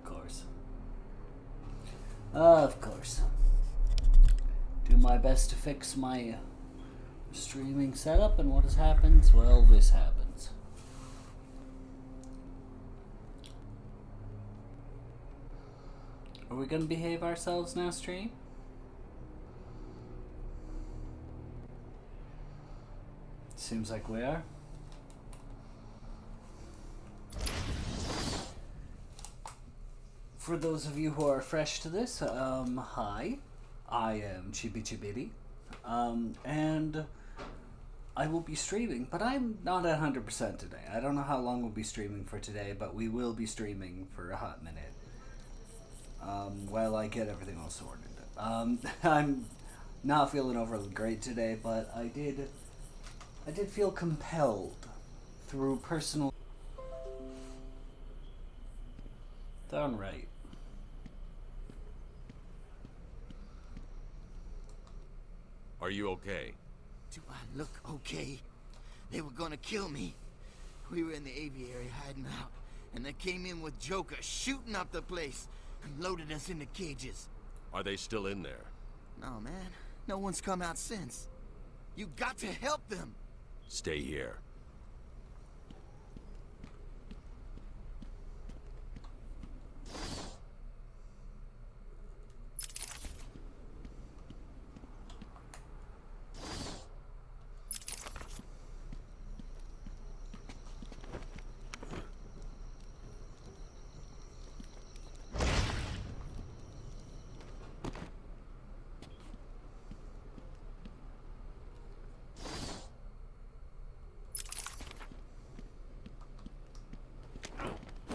course. Of course. Do my best to fix my streaming setup, and what has happened? Well, this happens. Are we gonna behave ourselves now, stream? Seems like we are. For those of you who are fresh to this, hi. I am Chibi Chibiri. And I will be streaming, but I'm not 100% today. I don't know how long we'll be streaming for today, but we will be streaming for a hot minute. While I get everything all sorted. I'm not feeling overly great today, but I did feel compelled through personal. Darn right. Are you okay? Do I look okay? They were gonna kill me. We were in the aviary hiding out, and they came in with Joker shooting up the place and loaded us into cages. Are they still in there? No, man. No one's come out since. You got to help them. Stay here.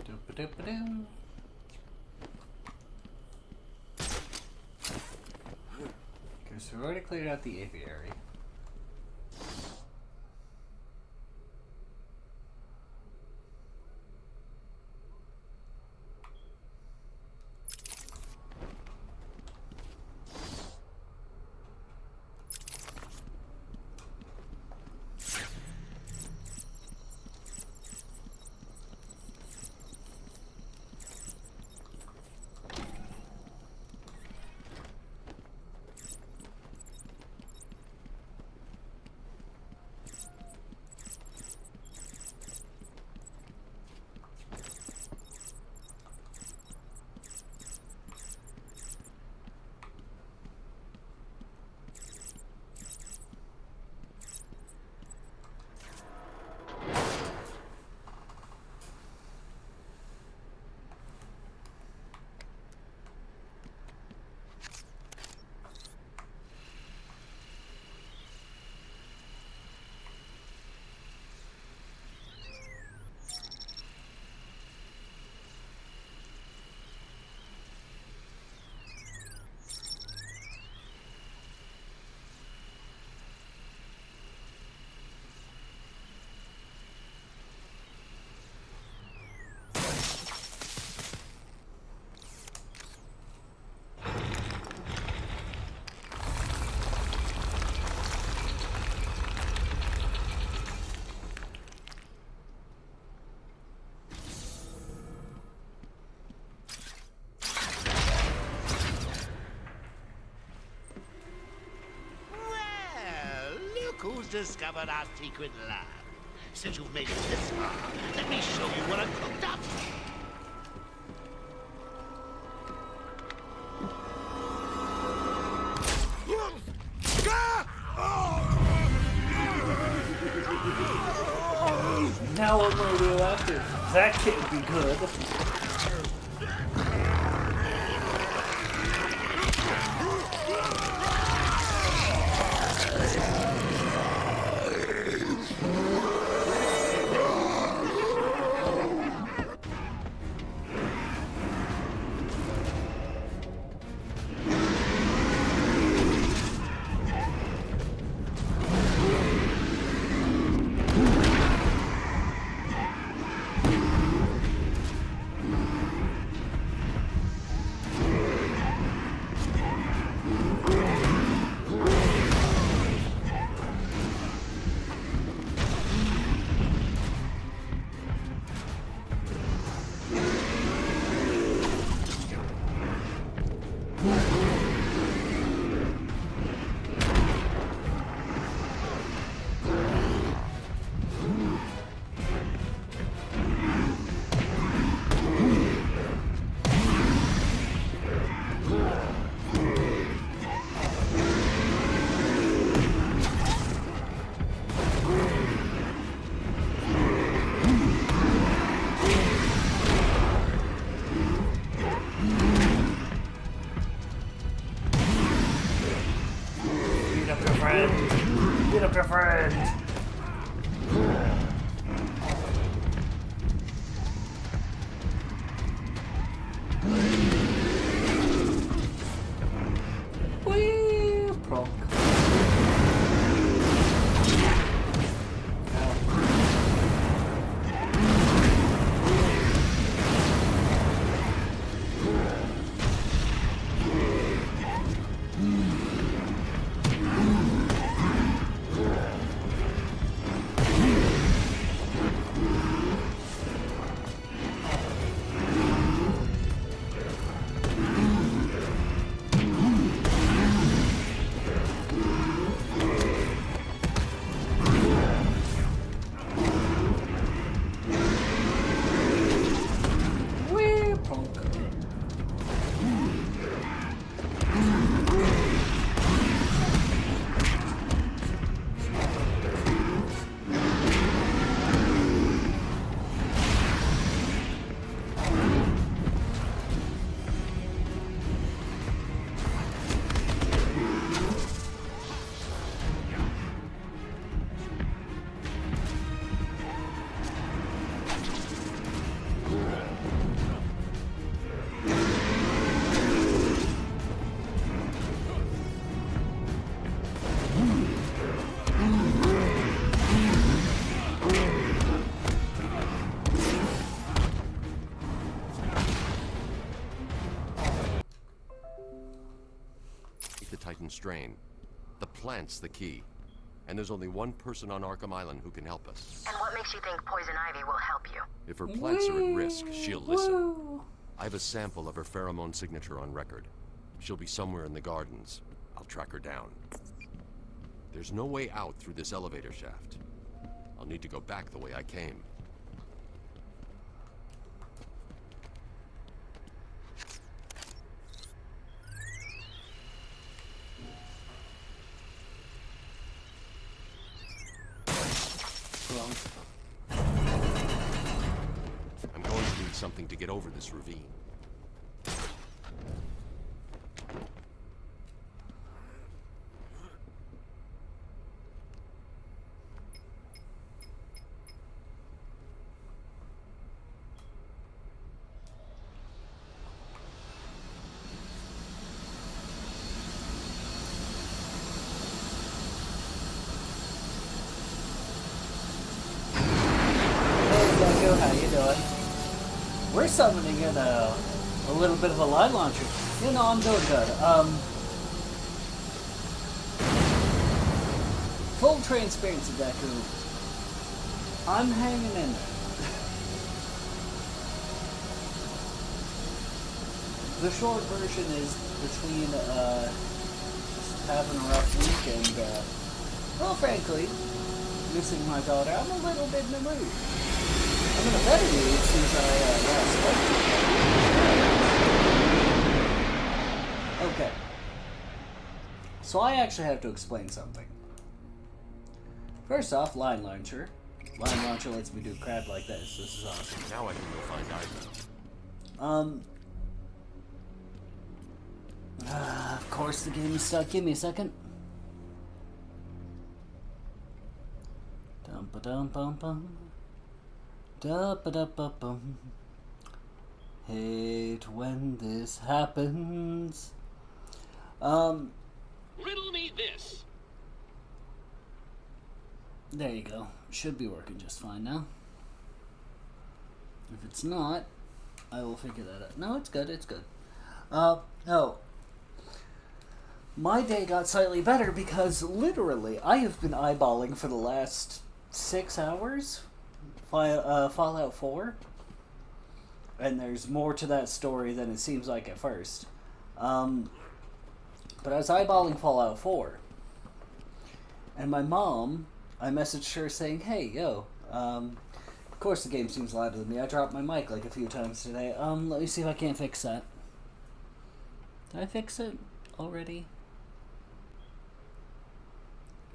Doop-a-doop-a-doo. Okay, so we've already cleared out the aviary. Who's discovered our secret lab? Since you've made it this far, let me show you what I've cooked up. Now I'm radioactive. That can't be good. friend! Beat up your friend! Whee! Pronk. Titan strain. The plant's the key. And there's only one person on Arkham Island who can help us. And what makes you think Poison Ivy will help you? If her plants are at risk, she'll listen. I have a sample of her pheromone signature on record. She'll be somewhere in the gardens. I'll track her down. There's no way out through this elevator shaft. I'll need to go back the way I came. I'm going to need something to get over this ravine. How you doing? We're summoning in a little bit of a line launcher. You know, I'm doing good. Full transparency, Deku. I'm hanging in there. The short version is between just having a rough week and, well, frankly, missing my daughter. I'm a little bit in the mood. I'm in a better mood since I last spoke to you. Okay. So I actually have to explain something. First off, line launcher. Line launcher lets me do crap like this. This is awesome. Now I can go find Ivy. Of course the game is stuck. Give me a second. Dum ba dum bum bum. Da ba da ba bum. Hate when this happens. Riddle me this. There you go. Should be working just fine now. If it's not, I will figure that out. No, it's good. It's good. Oh. My day got slightly better because literally I have been eyeballing for the last 6 hours Fallout 4. And there's more to that story than it seems like at first. But I was eyeballing Fallout 4. And my mom, I messaged her saying, hey, yo, of course the game seems louder than me. I dropped my mic like a few times today. Let me see if I can't fix that. Did I fix it already?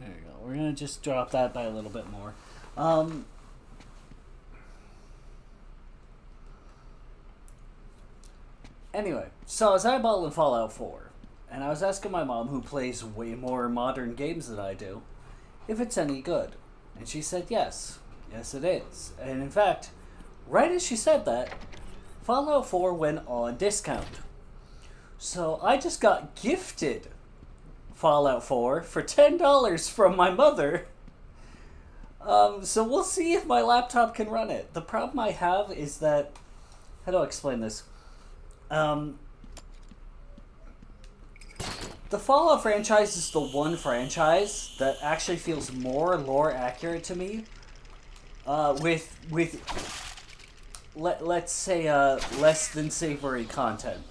There you go. We're going to just drop that by a little bit more. Anyway, so I was eyeballing Fallout 4. And I was asking my mom, who plays way more modern games than I do, if it's any good. And she said yes. Yes, it is. And in fact, right as she said that, Fallout 4 went on discount. So I just got gifted Fallout 4 for $10 from my mother. So we'll see if my laptop can run it. The problem I have is that... How do I explain this? The Fallout franchise is the one franchise that actually feels more lore accurate to me. Let's say, less than savory content.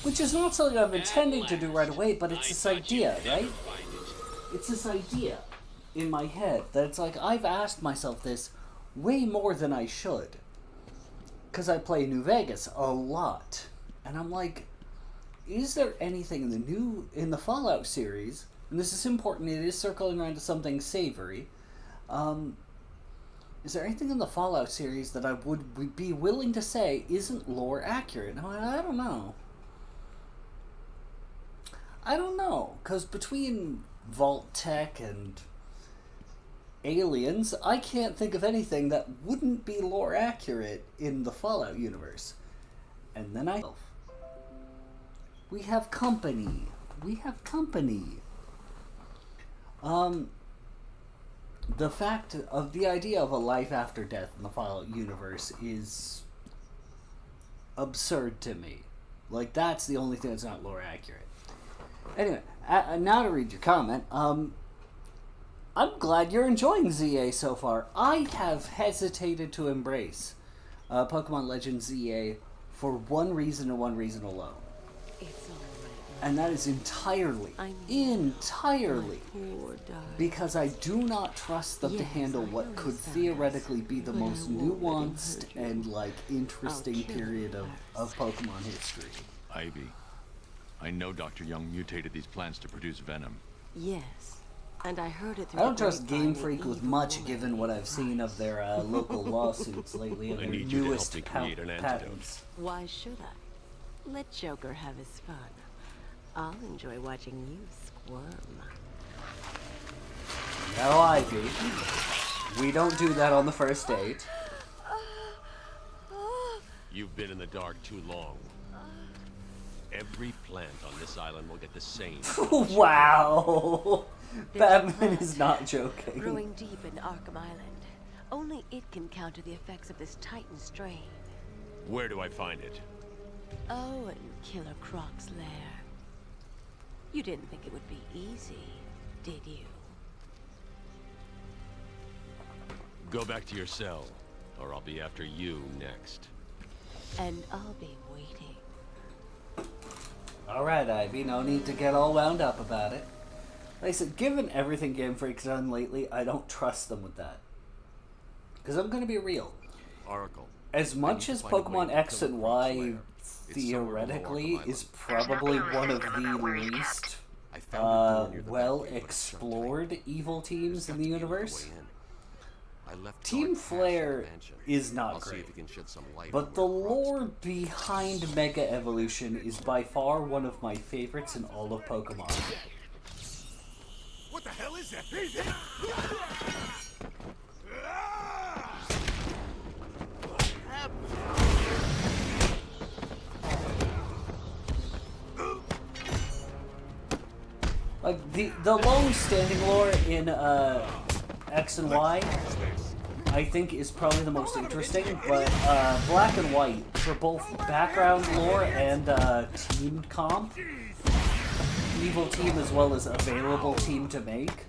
Which is not something I'm intending to do right away, but it's this idea, right? It's this idea in my head that it's like, I've asked myself this way more than I should. Because I play New Vegas a lot. And I'm like, is there anything in the Fallout series, and this is important, it is circling around to something savory, is there anything in the Fallout series that I would be willing to say isn't lore accurate? And I don't know. I don't know, because between Vault Tech and Aliens, I can't think of anything that wouldn't be lore accurate in the Fallout universe. And then we have company. We have company. The fact of the idea of a life after death in the Fallout universe is absurd to me. Like, that's the only thing that's not lore accurate. Anyway, now to read your comment. I'm glad you're enjoying ZA so far. I have hesitated to embrace Pokemon Legends ZA for one reason and one reason alone. It's all right. And that is entirely because I do not trust them to handle what could theoretically be the most nuanced and, like, interesting period of Pokemon history. Ivy, I know Dr. Young mutated these plants to produce venom. Yes, and I heard it through I don't the trust Game grapevine Freak that with evil much, woman given what I've seen of their local lawsuits lately and I their need you to help newest me create an antidote. patents. Why should I? Let Joker have his fun. I'll enjoy watching you squirm. Now, Ivy, we don't do that on the first date. You've been in the dark too long. Every plant on this island will get the same. Wow! Batman is not joking. Growing deep in Arkham Island. Only it can counter the effects of this Titan strain. Where do I find it? Oh, in Killer Croc's lair. You didn't think it would be easy, did you? Go back to your cell, or I'll be after you next. And I'll be waiting. Alright, Ivy, no need to get all wound up about it. Like I said, given everything Game Freak's done lately, I don't trust them with that. Because I'm going to be real. Oracle. As much as Pokemon X and Y theoretically is probably one of the least well-explored evil teams in the universe, Team Flare is not great. But the lore behind Mega Evolution is by far one of my favorites in all of Pokemon. What the hell is that? Like, the long-standing lore in X and Y, I think, is probably the most interesting, but Black and White, for both background lore and team comp, evil team as well as available team to make,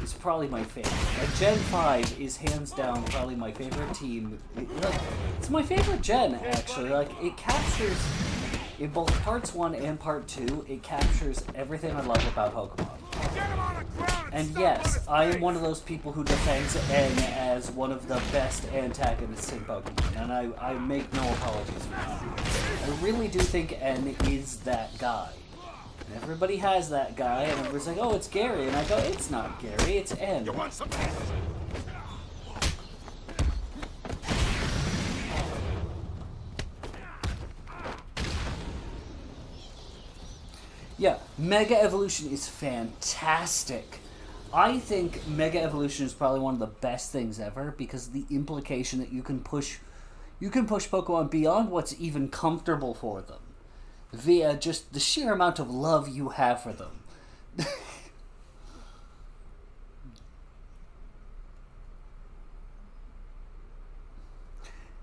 is probably my favorite. Like, Gen 5 is hands down probably my favorite team. It's my favorite gen, actually. Like, it captures, in both parts 1 and part 2, it captures everything I love about Pokemon. And yes, I am one of those people who defends N as one of the best antagonists in Pokemon, and I make no apologies for that. I really do think N is that guy. And everybody has that guy, and everybody's like, oh, it's Gary, and I go, it's not Gary, it's N. You want some? Yeah, Mega Evolution is fantastic. I think Mega Evolution is probably one of the best things ever because the implication that you can push Pokemon beyond what's even comfortable for them via just the sheer amount of love you have for them.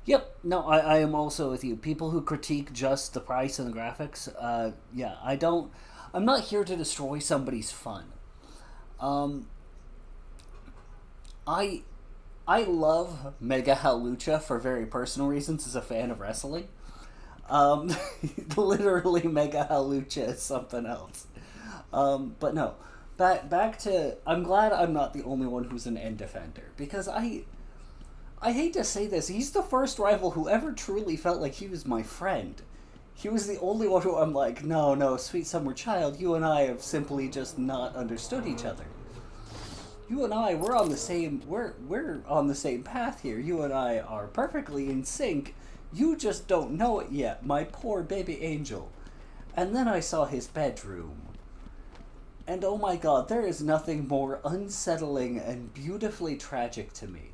Yep, no, I am also with you. People who critique just the price and the graphics, yeah, I'm not here to destroy somebody's fun. I love Mega Halucha for very personal reasons as a fan of wrestling. Literally Mega Halucha is something else. But no, back to, I'm glad I'm not the only one who's an end defender, because I hate to say this, he's the first rival who ever truly felt like he was my friend. He was the only one who I'm like, no, sweet summer child, you and I have simply just not understood each other. You and I, we're on the same path here. You and I are perfectly in sync. You just don't know it yet, my poor baby angel. And then I saw his bedroom. And oh my god, there is nothing more unsettling and beautifully tragic to me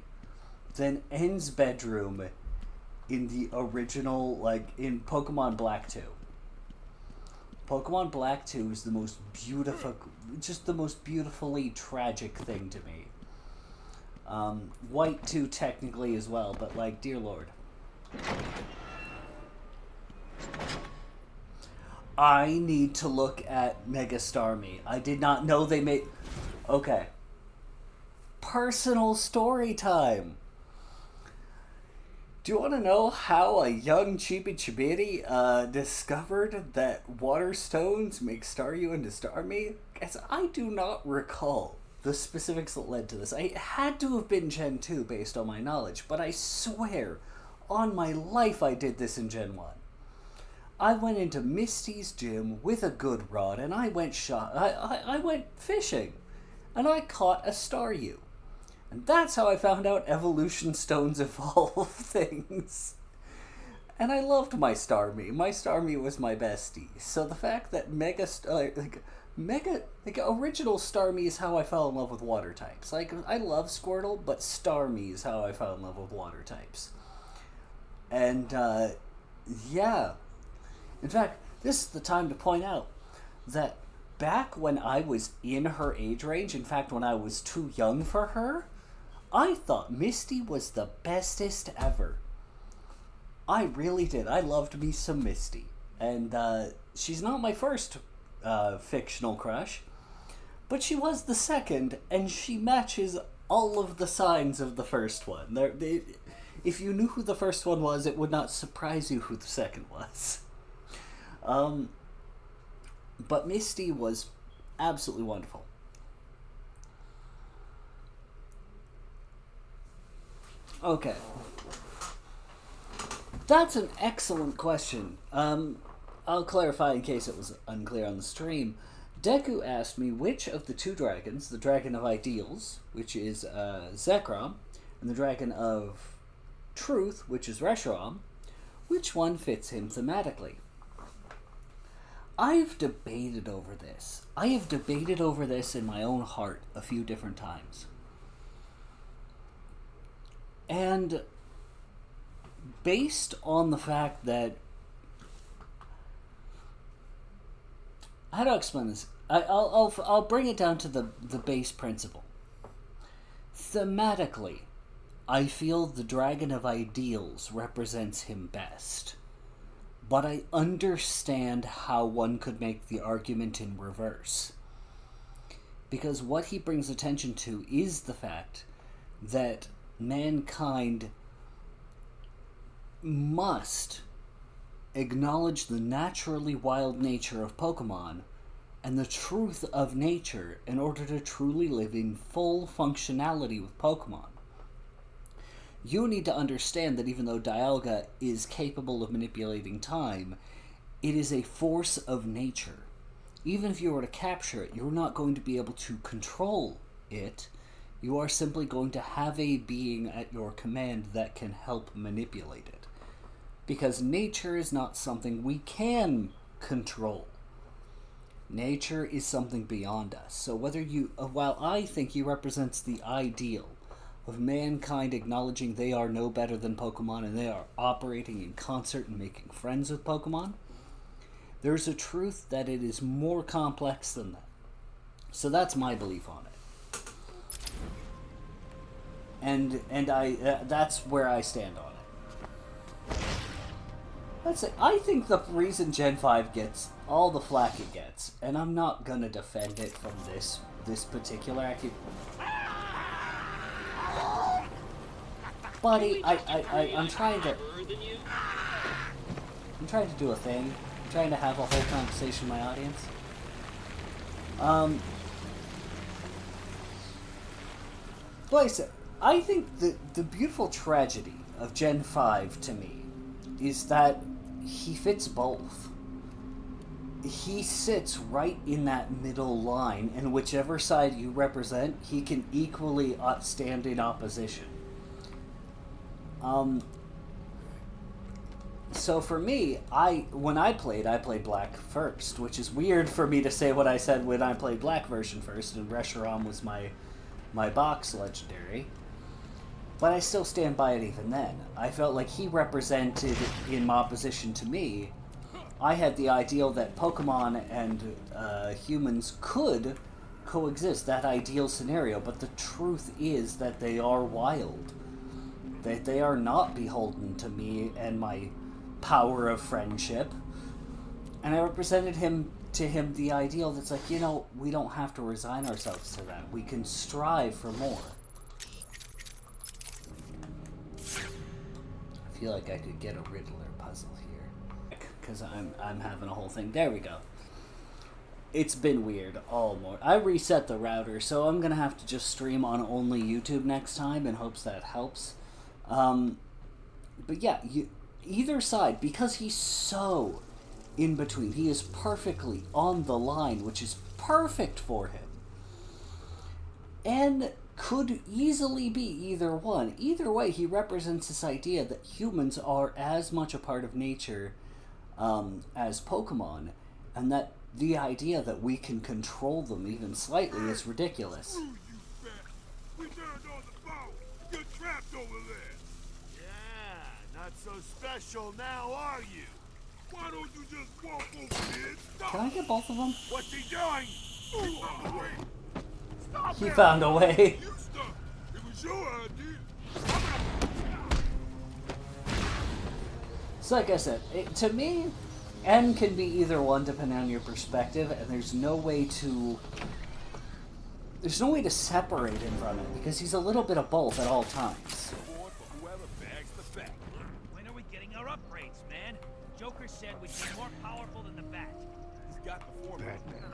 than N's bedroom in the original, like, in Pokemon Black 2. Pokemon Black 2 is the most beautiful, just the most beautifully tragic thing to me. White 2 technically as well, but, like, dear lord. I need to look at Mega Starmie. I did not know they made... Okay. Personal story time! Do you want to know how a young Chibi Chibiri discovered that water stones make Staryu into Starmie? Guys, I do not recall the specifics that led to this. It had to have been Gen 2 based on my knowledge, but I swear on my life I did this in Gen 1. I went into Misty's gym with a good rod and I went I went fishing and I caught a Staryu. And that's how I found out evolution stones evolve things. And I loved my Starmie. My Starmie was my bestie. So the fact that original Starmie is how I fell in love with water types. Like, I love Squirtle, but Starmie is how I fell in love with water types. And, yeah. In fact, this is the time to point out that back when I was in her age range, in fact, when I was too young for her, I thought Misty was the bestest ever. I really did. I loved me some Misty. And she's not my first fictional crush, but she was the second, and she matches all of the signs of the first one. If you knew who the first one was, it would not surprise you who the second was. But Misty was absolutely wonderful. Okay. That's an excellent question. I'll clarify in case it was unclear on the stream. Deku asked me which of the two dragons, the Dragon of Ideals, which is Zekrom, and the Dragon of Truth, which is Reshiram, which one fits him thematically. I've debated over this. I have debated over this in my own heart a few different times. And based on the fact that... How do I explain this? I'll bring it down to the base principle. Thematically, I feel the Dragon of Ideals represents him best. But I understand how one could make the argument in reverse. Because what he brings attention to is the fact that mankind must acknowledge the naturally wild nature of Pokemon and the truth of nature in order to truly live in full functionality with Pokemon. You need to understand that even though Dialga is capable of manipulating time, it is a force of nature. Even if you were to capture it, you're not going to be able to control it. You are simply going to have a being at your command that can help manipulate it. Because nature is not something we can control. Nature is something beyond us. So whether you, while I think he represents the ideal of mankind acknowledging they are no better than Pokemon and they are operating in concert and making friends with Pokemon, there's a truth that it is more complex than that. So that's my belief on it. And that's where I stand on it. That's it. I think the reason Gen 5 gets all the flack it gets, and I'm not gonna defend it from this particular Buddy, I'm trying to do a thing. I'm trying to have a whole conversation with my audience. Like I said, I think the beautiful tragedy of Gen 5 to me is that he fits both. He sits right in that middle line, and whichever side you represent, he can equally stand in opposition. So for me, when I played Black first, which is weird for me to say what I said when I played Black version first, and Reshiram was my box legendary. But I still stand by it even then. I felt like he represented, in opposition to me, I had the ideal that Pokemon and humans could coexist, that ideal scenario, but the truth is that they are wild. That they are not beholden to me and my power of friendship. And I represented to him the ideal that's like, you know, we don't have to resign ourselves to that. We can strive for more. I feel like I could get a Riddler puzzle here. Because I'm having a whole thing. There we go. It's been weird all morning. I reset the router, so I'm going to have to just stream on only YouTube next time in hopes that helps. But yeah, either side, because he's so in between, he is perfectly on the line, which is perfect for him, and could easily be either one. Either way, he represents this idea that humans are as much a part of nature as Pokemon, and that the idea that we can control them even slightly is ridiculous. We turned on the boat. You're trapped over there. Yeah, not so special now, are you? Why don't you just walk over here and stop? Can I get both of them? What's he doing? He found a way. Stop He him. found a way. You stopped. It was your idea. So like I said, to me, N can be either one depending on your perspective, and there's no way to separate him from it, because he's a little bit of both at all times. When are we getting our upgrades, man? Joker said we'd be more powerful than the Bat. He's got the form. Batman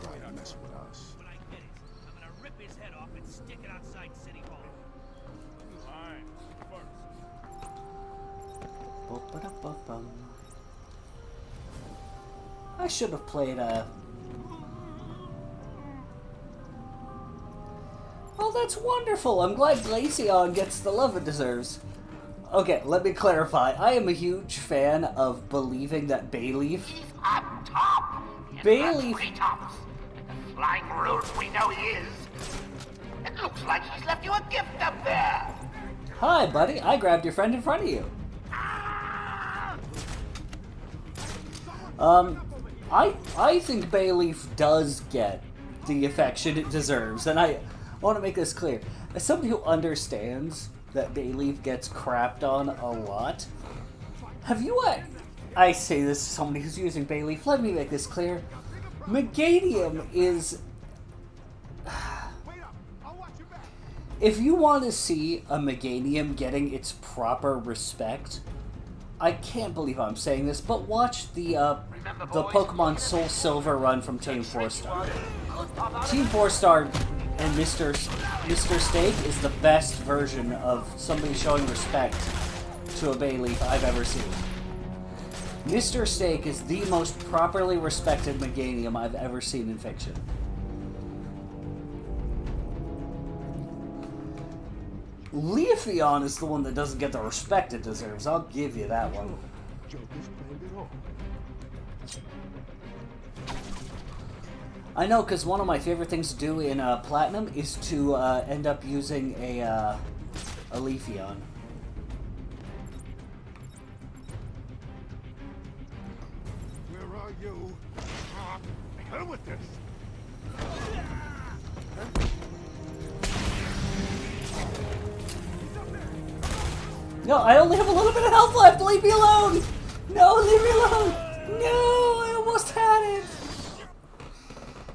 trying to mess with us. When I get it, I'm gonna rip his head off and stick it outside City Hall. Alright, Ba-ba-da-ba-bum. I should have played Oh, that's wonderful! I'm glad Glaceon gets the love it deserves. Okay, let me clarify. I am a huge fan of believing that Bayleaf... He's up top! Bayleaf... Flying rude we know he is. It looks like he's left you a gift up there! Hi, buddy. I grabbed your friend in front of you. I think Bayleaf does get the affection it deserves, and I want to make this clear. As somebody who understands that Bayleaf gets crapped on a lot, have you... I say this to somebody who's using Bayleaf, let me make this clear. Meganium is... If you want to see a Meganium getting its proper respect, I can't believe I'm saying this, but watch the Pokemon Soul Silver run from Team 4-Star. Team 4-Star and Mr. Steak is the best version of somebody showing respect to a Bayleaf I've ever seen. Mr. Steak is the most properly respected Meganium I've ever seen in fiction. Leafeon is the one that doesn't get the respect it deserves. I'll give you that one. I know, because one of my favorite things to do in Platinum is to end up using a Leafeon. Where are you? The hell with this! No, I only have a little bit of health left. Leave me alone. No, leave me alone. No, I almost had it.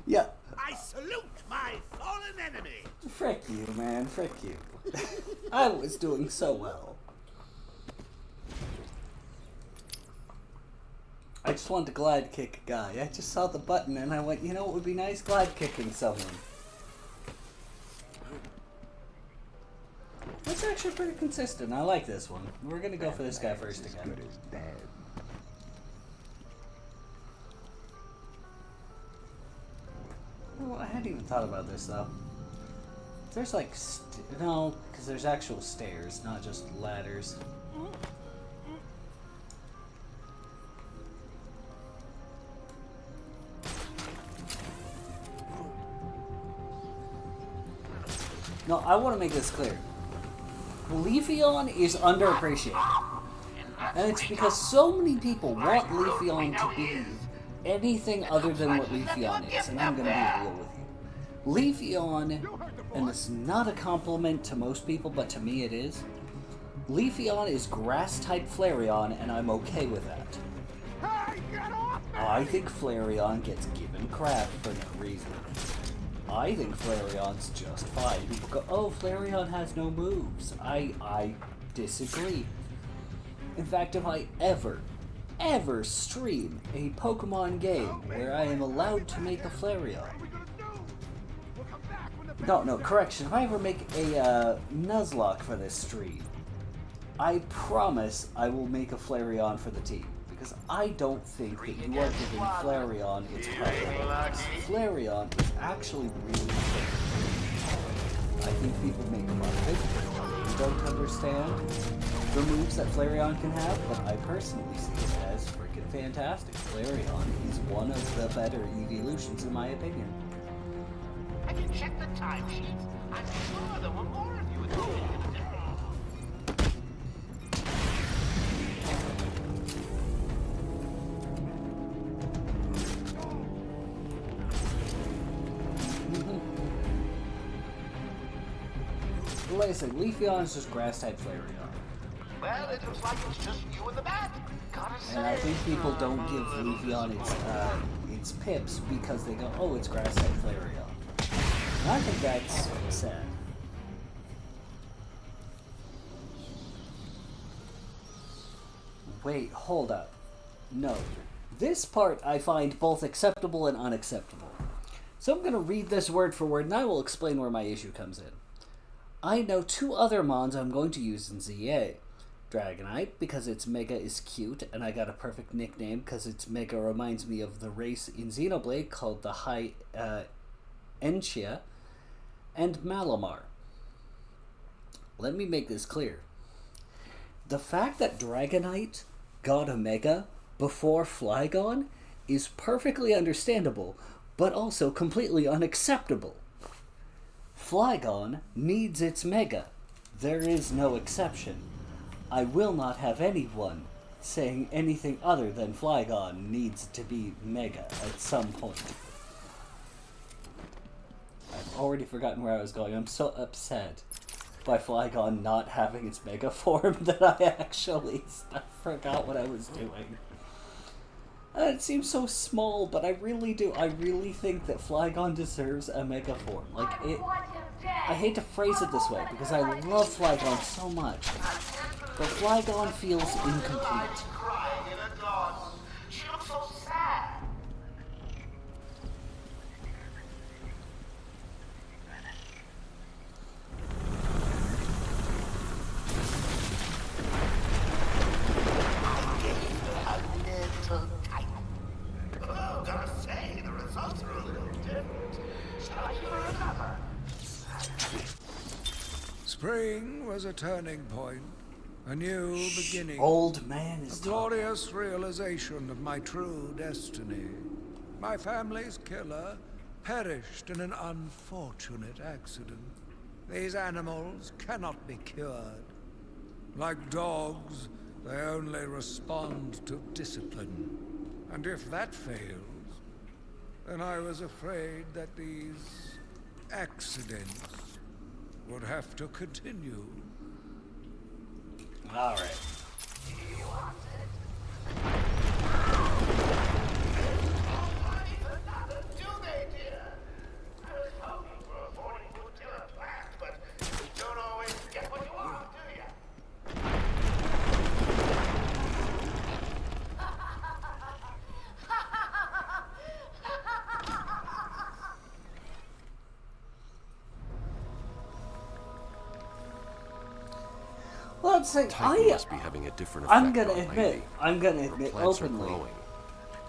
Yeah. I salute my fallen enemy! Frick you, man. Frick you. I was doing so well. I just wanted to glide kick a guy. I just saw the button and I went, you know what would be nice? Glide kicking someone. That's actually pretty consistent. I like this one. We're gonna go for this guy first again. Oh, I hadn't even thought about this though. There's like, no, because there's actual stairs, not just ladders. No, I want to make this clear. Leafeon is underappreciated. And it's because so many people want Leafeon to be anything other than what Leafeon is. And I'm going to be real with you. Leafeon, and this is not a compliment to most people, but to me it is. Leafeon is grass-type Flareon, and I'm okay with that. I think Flareon gets given crap for no reason. I think Flareon's just fine. People go, oh, Flareon has no moves. I disagree. In fact, if I ever stream a Pokemon game where I am allowed to make a Flareon... No, correction. If I ever make a Nuzlocke for this stream, I promise I will make a Flareon for the team. Because I don't think that you are giving Flareon its proper. Flareon is actually really good. I think people make fun of it. They don't understand the moves that Flareon can have, but I personally see it as freaking fantastic. Flareon is one of the better evolutions in my opinion. I can check the timesheets. I'm sure there were more of you at the beginning of the day. Like I said, Leafeon is just grass-type Flareon. Well, it looks like it's just you and the bat. Gotta say. And I think people don't give Leafeon its pips because they go, oh, it's grass-type Flareon. And I think that's sad. Wait, hold up. No. This part I find both acceptable and unacceptable. So I'm going to read this word for word and I will explain where my issue comes in. I know two other mons I'm going to use in ZA. Dragonite, because its Mega is cute, and I got a perfect nickname because its Mega reminds me of the race in Xenoblade called the High Enchia, and Malamar. Let me make this clear. The fact that Dragonite got a Mega before Flygon is perfectly understandable, but also completely unacceptable. Flygon needs its Mega. There is no exception. I will not have anyone saying anything other than Flygon needs to be Mega at some point. I've already forgotten where I was going. I'm so upset by Flygon not having its Mega form that I actually forgot what I was doing. It seems so small, but I really do. I really think that Flygon deserves a Mega form. Like, I hate to phrase it this way, because I love Flygon so much. But Flygon feels incomplete. Crying in her thoughts. She looks so sad. Oh, gotta say, the results are a little different. Shall I give her another? Spring was a turning point, a new beginning. Old man is a glorious realization of my true destiny. My family's killer perished in an unfortunate accident. These animals cannot be cured. Like dogs, they only respond to discipline. And if that fails, then I was afraid that these accidents would have to continue. All right. Well, it's like, Titan must be having a different effect I'm gonna on admit Ivy. Plants are openly, growing.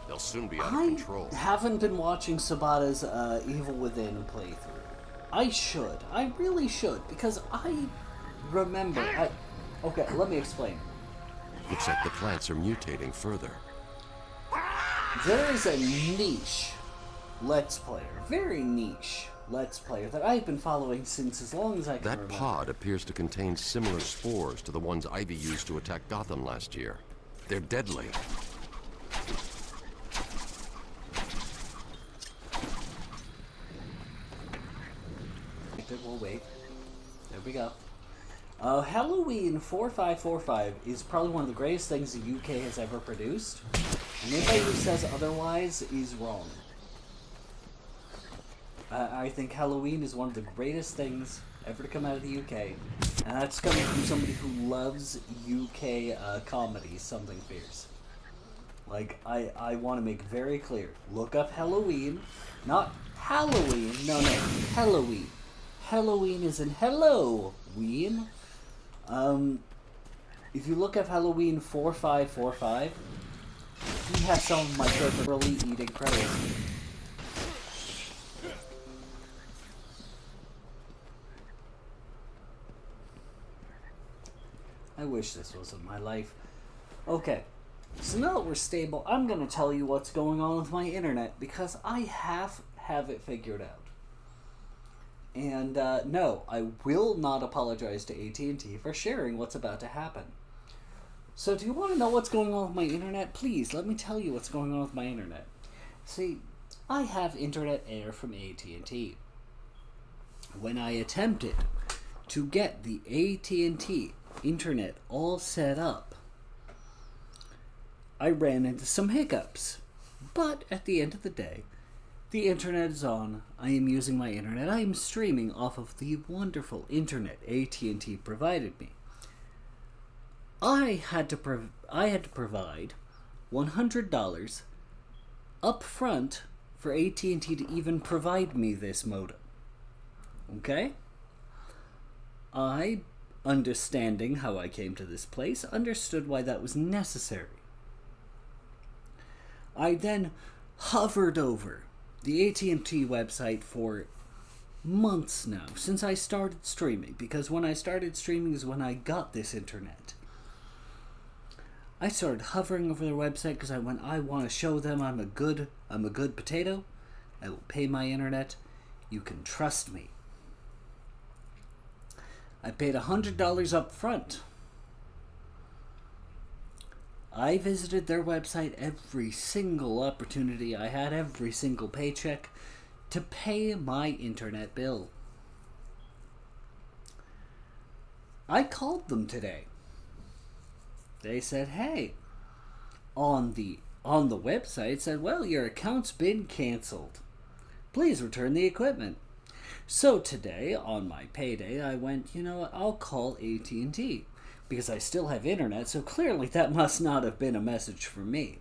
They'll soon be out of I control. haven't been watching Sabata's Evil Within playthrough. I should. I really should, because I remember. Okay, let me explain. Looks like the plants are mutating further. There is a niche Let's Player, very niche Let's Player that I've been following since as long as I can remember. That pod appears to contain similar spores to the ones Ivy used to attack Gotham last year. They're deadly. We'll wait. There we go. Halloween 4545 is probably one of the greatest things the UK has ever produced. And anybody who says otherwise is wrong. I think Halloween is one of the greatest things ever to come out of the UK. And that's coming from somebody who loves UK comedy, something fierce. Like, I want to make very clear. Look up Halloween. Not Halloween. No, Halloween. Halloween is in Hello-ween. If you look up Halloween 4545, he has some of my favorite really eating credits. I wish this wasn't my life. Okay, so now that we're stable, I'm going to tell you what's going on with my internet, because I have it figured out. And no, I will not apologize to AT&T for sharing what's about to happen. So do you want to know what's going on with my internet? Please, let me tell you what's going on with my internet. See, I have Internet Air from AT&T. When I attempted to get the AT&T internet all set up, I ran into some hiccups. But at the end of the day, the internet is on. I am using my internet. I am streaming off of the wonderful internet AT&T provided me. I had to provide $100 up front for AT&T to even provide me this modem. Okay? I, understanding how I came to this place, understood why that was necessary. I then hovered over the AT&T website for months now, since I started streaming, because when I started streaming is when I got this internet. I started hovering over their website because I want to show them I'm a good potato. I will pay my internet. You can trust me. I paid $100 up front. I visited their website every single opportunity I had, every single paycheck, to pay my internet bill. I called them today. They said, hey, on the website, it said, well, your account's been canceled. Please return the equipment. So today, on my payday, I went, you know what, I'll call AT&T. Because I still have internet, so clearly that must not have been a message from me.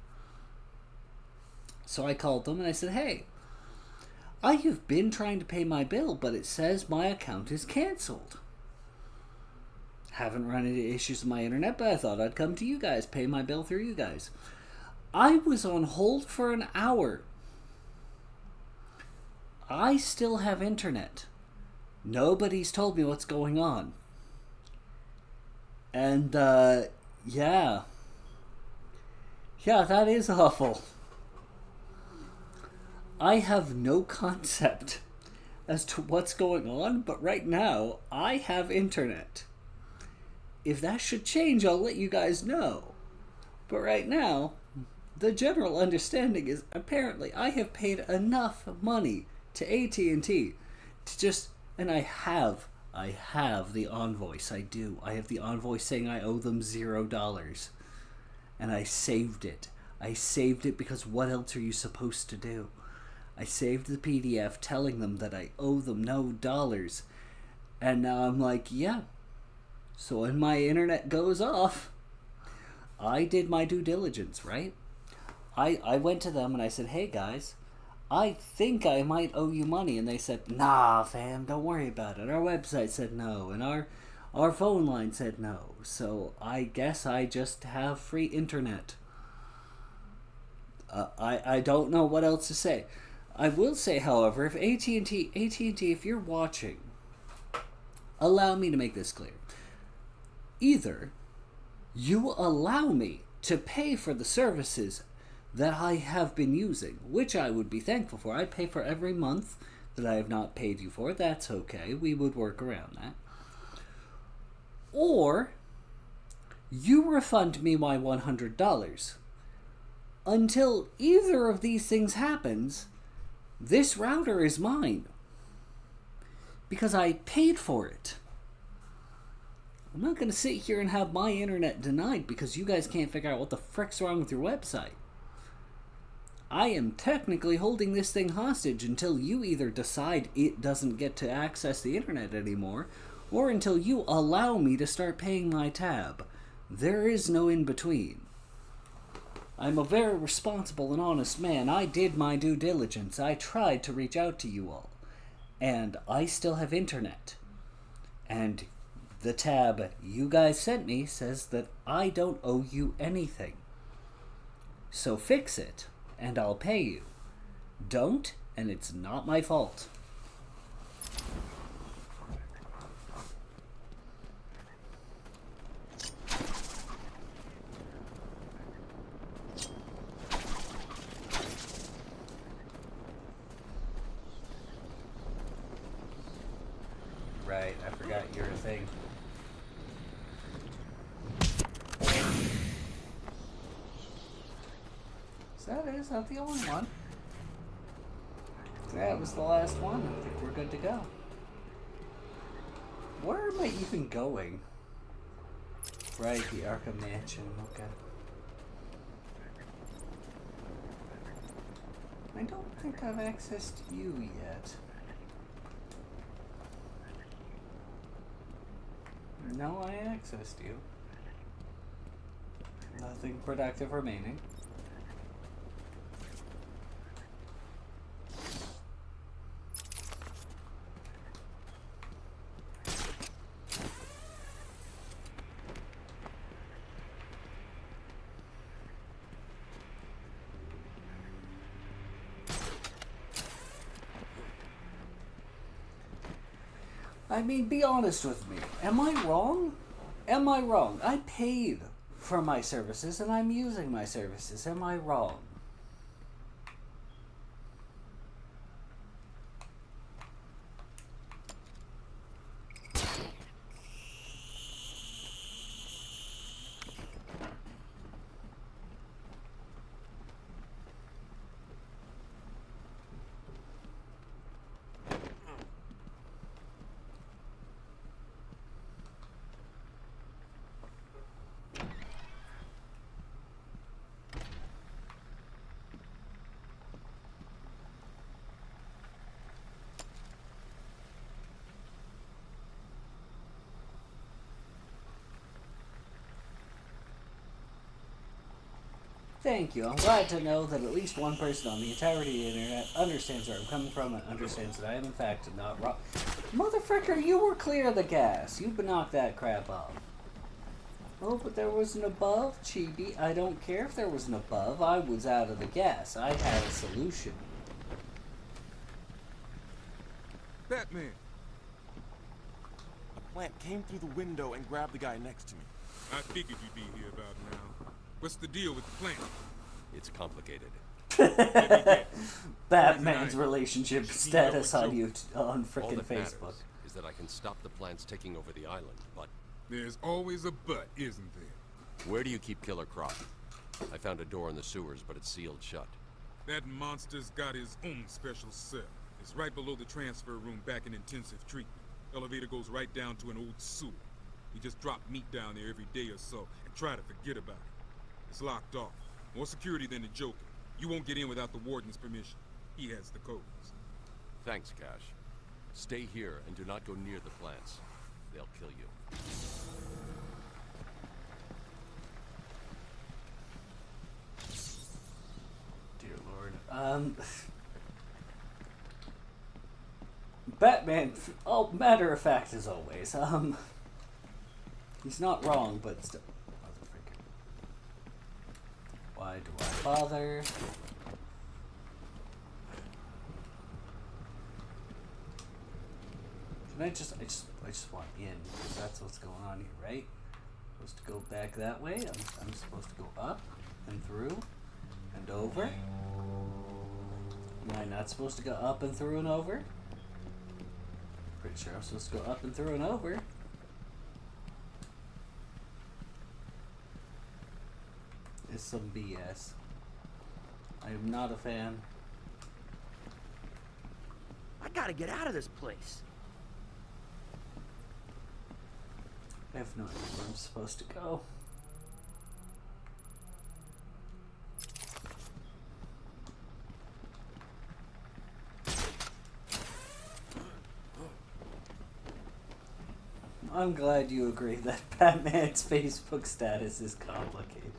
So I called them and I said, hey, I have been trying to pay my bill, but it says my account is canceled. Haven't run into issues with my internet, but I thought I'd come to you guys, pay my bill through you guys. I was on hold for an hour. I still have internet. Nobody's told me what's going on. And, yeah, that is awful. I have no concept as to what's going on, but right now, I have internet. If that should change, I'll let you guys know. But right now, the general understanding is apparently I have paid enough money to AT&T to just, and I have the invoice. I do. I have the invoice saying I owe them $0. And I saved it. I saved it because what else are you supposed to do? I saved the PDF telling them that I owe them no dollars. And now I'm like, yeah. So when my internet goes off, I did my due diligence, right? I went to them and I said, hey guys, I think I might owe you money. And they said, nah, fam, don't worry about it. Our website said no, and our phone line said no. So I guess I just have free internet. I don't know what else to say. I will say, however, if AT&T, if you're watching, allow me to make this clear. Either you allow me to pay for the services that I have been using, which I would be thankful for. I pay for every month that I have not paid you for. That's okay. We would work around that. Or you refund me my $100. Until either of these things happens, this router is mine. Because I paid for it. I'm not going to sit here and have my internet denied because you guys can't figure out what the frick's wrong with your website. I am technically holding this thing hostage until you either decide it doesn't get to access the internet anymore, or until you allow me to start paying my tab. There is no in-between. I'm a very responsible and honest man. I did my due diligence. I tried to reach out to you all. And I still have internet. And the tab you guys sent me says that I don't owe you anything. So fix it, and I'll pay you. Don't, and it's not my fault. Right, I forgot you're a thing. Is that the only one? That was the last one. I think we're good to go. Where am I even going? Right, the Arkham Mansion. Okay. I don't think I've accessed you yet. No, I accessed you. Nothing productive remaining. I mean, be honest with me. Am I wrong? Am I wrong? I paid for my services and I'm using my services. Am I wrong? Thank you. I'm glad to know that at least one person on the entirety of the internet understands where I'm coming from and understands that I am in fact not wrong. Motherfucker, you were clear of the gas. You knocked that crap off. Oh, but there was an above, Chibi. I don't care if there was an above. I was out of the gas. I had a solution. Batman! A plant came through the window and grabbed the guy next to me. I figured you'd be here about now. What's the deal with the plant? It's complicated. Batman's relationship status on All frickin' that Facebook. matters is that I can stop the plants taking over the island, but... There's always a but, isn't there? Where do you keep Killer Croc? I found a door in the sewers, but it's sealed shut. That monster's got his own special cell. It's right below the transfer room back in intensive treatment. Elevator goes right down to an old sewer. We just drop meat down there every day or so and try to forget about it. It's locked off. More security than the Joker. You won't get in without the warden's permission. He has the codes. Thanks, Cash. Stay here and do not go near the plants. They'll kill you. Dear Lord. Batman, oh, matter of fact as always. He's not wrong, but still. Motherfucker. Why do I bother? Can I just want in, because that's what's going on here, right? Supposed to go back that way. I'm supposed to go up and through and over. Am I not supposed to go up and through and over? Pretty sure I'm supposed to go up and through and over. It's some BS. I am not a fan. I gotta get out of this place. I have no idea where I'm supposed to go. I'm glad you agree that Batman's Facebook status is complicated.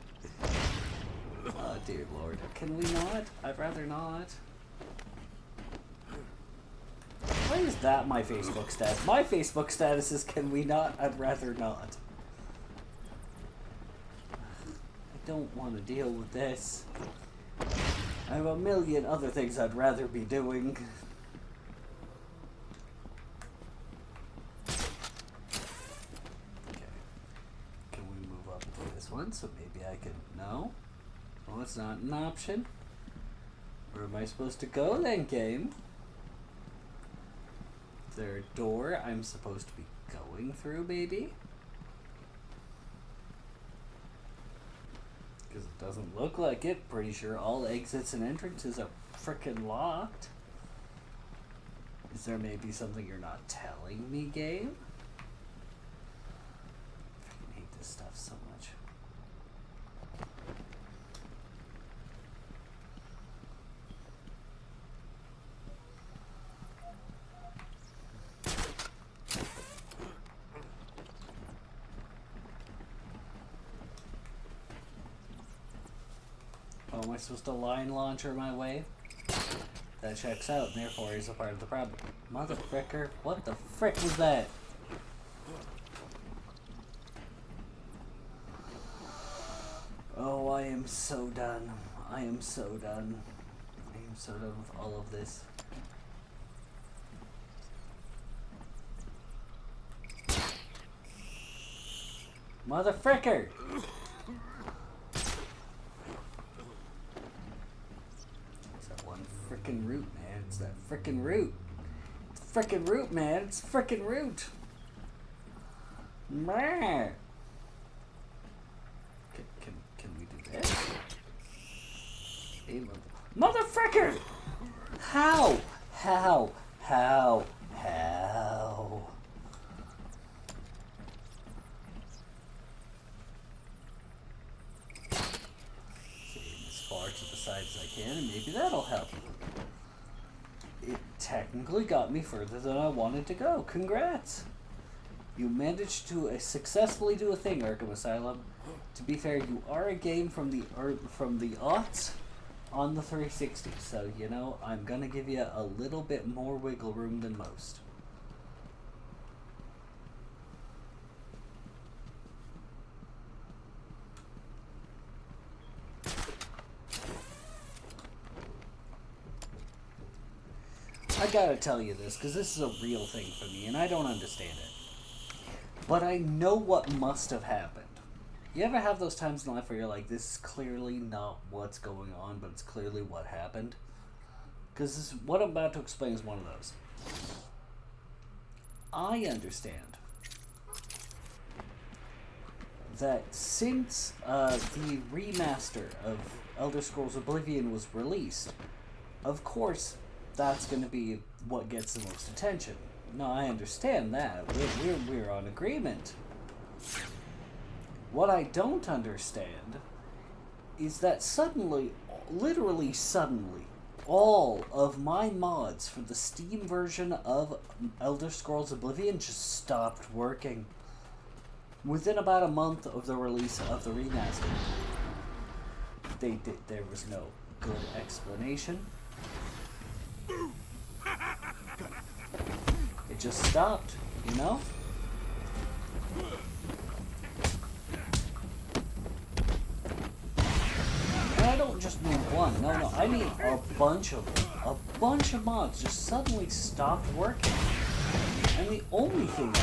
Oh dear Lord. Can we not? I'd rather not. Why is that my Facebook status? My Facebook status is can we not? I'd rather not. I don't want to deal with this. I have a million other things I'd rather be doing. Okay. Can we move up to this one so maybe I can... No? Well, it's not an option. Where am I supposed to go then, game? Is there a door I'm supposed to be going through, maybe? Because it doesn't look like it. Pretty sure all exits and entrances are frickin' locked. Is there maybe something you're not telling me, game? I freaking hate this stuff so much. Oh, am I supposed to line launcher my way? That checks out, and therefore he's a part of the problem. Motherfricker, what the frick was that? Oh, I am so done. I am so done. I am so done with all of this. Motherfricker! Frickin' root, man. It's that frickin' root. It's frickin' root, man. It's frickin' root. Man. Can we do this? Hey, motherfricker! How? How? Aim as far to the side as I can, and maybe that'll help. It technically got me further than I wanted to go. Congrats! You managed to successfully do a thing, Arkham Asylum. To be fair, you are a game from the aughts on the 360, so you know I'm gonna give you a little bit more wiggle room than most. I gotta tell you this, because this is a real thing for me, and I don't understand it. But I know what must have happened. You ever have those times in life where you're like, this is clearly not what's going on, but it's clearly what happened? Because what I'm about to explain is one of those. I understand that since the remaster of Elder Scrolls Oblivion was released, of course, that's going to be what gets the most attention. No, I understand that. We're on agreement. What I don't understand is that suddenly, literally suddenly, all of my mods for the Steam version of Elder Scrolls Oblivion just stopped working. Within about a month of the release of the remaster. There was no good explanation. It just stopped, you know? And I don't just mean one, no, I mean a bunch of them. A bunch of mods just suddenly stopped working. And the only thing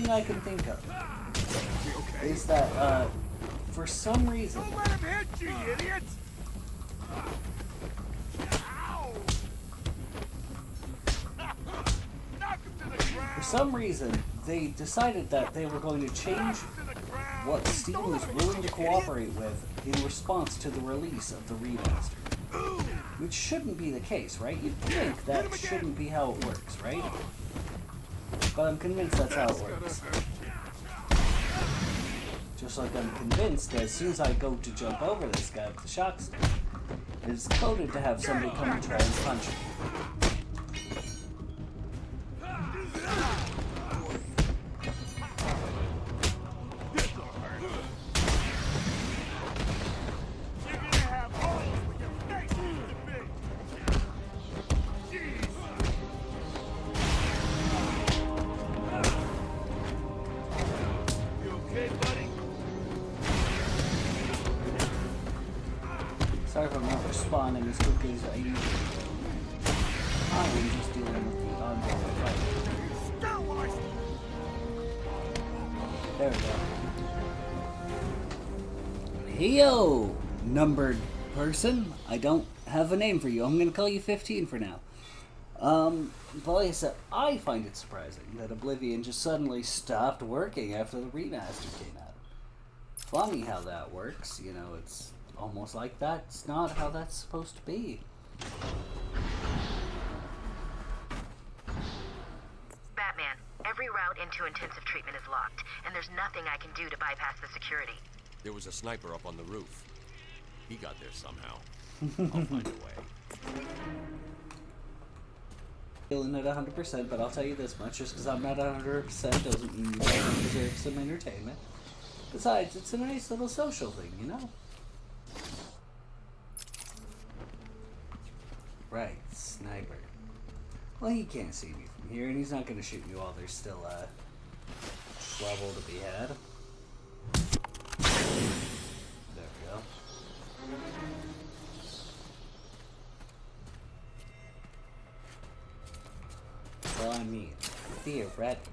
I can think of is that, for some reason... Don't let him hit you, idiot! For some reason, they decided that they were going to change what Steam was willing to cooperate with in response to the release of the remaster. Which shouldn't be the case, right? You'd think that shouldn't be how it works, right? But I'm convinced that's how it works. Just like I'm convinced that as soon as I go to jump over this guy with the shock stick, it's coded to have somebody come and try and punch me. Sorry if I'm not responding as quickly as I usually do. I am just dealing with the ongoing fight. There we go. Heyo, numbered person. I don't have a name for you. I'm going to call you 15 for now. But like I said, I find it surprising that Oblivion just suddenly stopped working after the remaster came out. Funny how that works, you know, it's almost like that's not how that's supposed to be. Batman, every route into intensive treatment is locked, and there's nothing I can do to bypass the security. There was a sniper up on the roof. He got there somehow. I'll find a way. Feeling it 100%, but I'll tell you this much, just because I'm not 100% doesn't mean you don't deserve some entertainment. Besides, it's a nice little social thing, you know? Right, sniper. Well, he can't see me from here, and he's not going to shoot me while there's still, trouble to be had. There we go. Well, I mean, theoretically.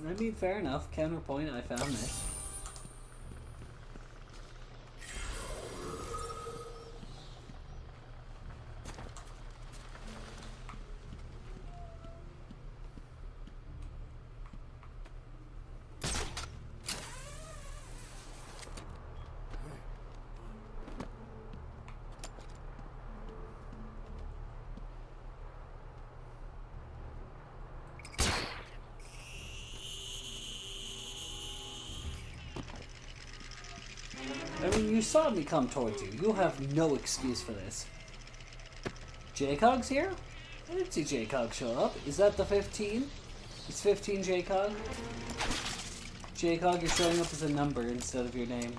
I mean, fair enough. Counterpoint, I found this. I mean, you saw me come towards you. You have no excuse for this. J-Cog's here? I didn't see J-Cog show up. Is that the 15? It's 15 J-Cog? J-Cog, you're showing up as a number instead of your name.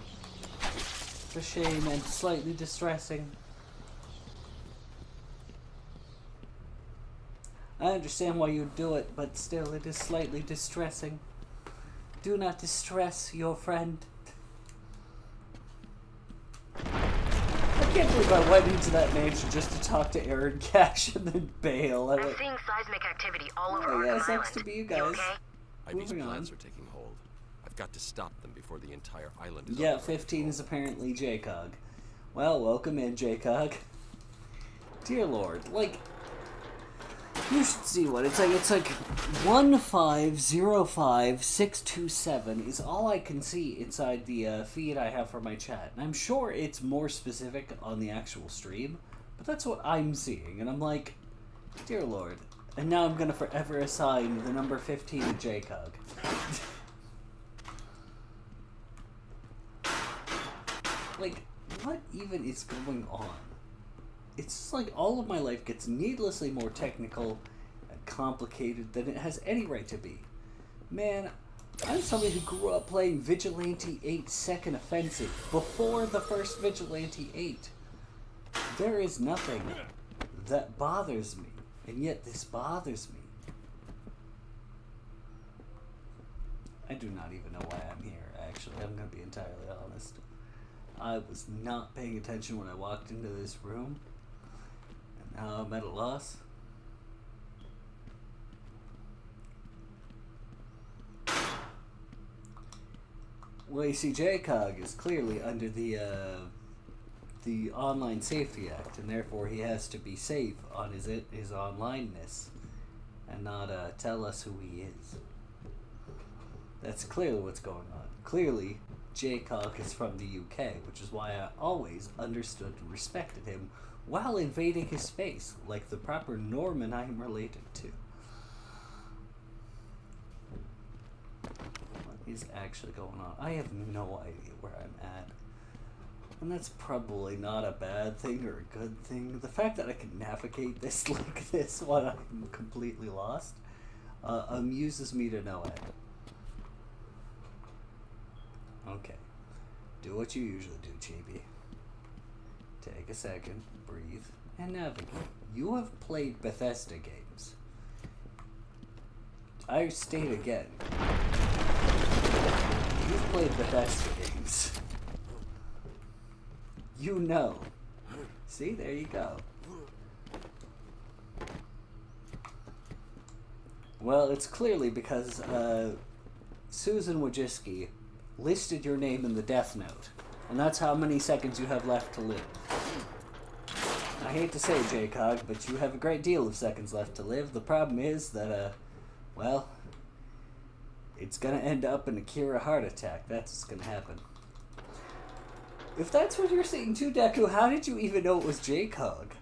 It's a shame and slightly distressing. I understand why you do it, but still, it is slightly distressing. Do not distress your friend. can't believe I went into that mansion just to talk to Aaron Cash and then bail. I'm seeing seismic activity all over Oh yeah, Arkham sucks Island. to be you You guys. okay? Ivy's Moving plans on. are taking hold. I've got to stop them before the entire island is Yeah, under 15 is apparently JCOG. Well, welcome in, JCOG. Dear Lord, like, you should see what it's like. It's like 1505627 is all I can see inside the feed I have for my chat. And I'm sure it's more specific on the actual stream, but that's what I'm seeing. And I'm like, dear Lord. And now I'm going to forever assign the number 15 to JCOG. Like, what even is going on? It's just like all of my life gets needlessly more technical and complicated than it has any right to be. Man, I'm somebody who grew up playing Vigilante 8 Second Offensive before the first Vigilante 8. There is nothing that bothers me, and yet this bothers me. I do not even know why I'm here, actually. I'm going to be entirely honest. I was not paying attention when I walked into this room. And now I'm at a loss. Well, you see, JCOG is clearly under the Online Safety Act, and therefore he has to be safe on his onlineness and not tell us who he is. That's clearly what's going on. Clearly, JCOG is from the UK, which is why I always understood and respected him while invading his space, like the proper Norman I am related to. What is actually going on? I have no idea where I'm at. And that's probably not a bad thing or a good thing. The fact that I can navigate this like this while I'm completely lost amuses me to no end. Okay. Do what you usually do, Chibi. Take a second, breathe, and navigate. You have played Bethesda games. I state again. You've played Bethesda games. You know. See, there you go. Well, it's clearly because Susan Wojcicki listed your name in the death note, and that's how many seconds you have left to live. I hate to say it, JCOG, but you have a great deal of seconds left to live. The problem is that, well, it's gonna end up in a Kira heart attack. That's what's gonna happen. If that's what you're seeing too, Deku, how did you even know it was JCOG?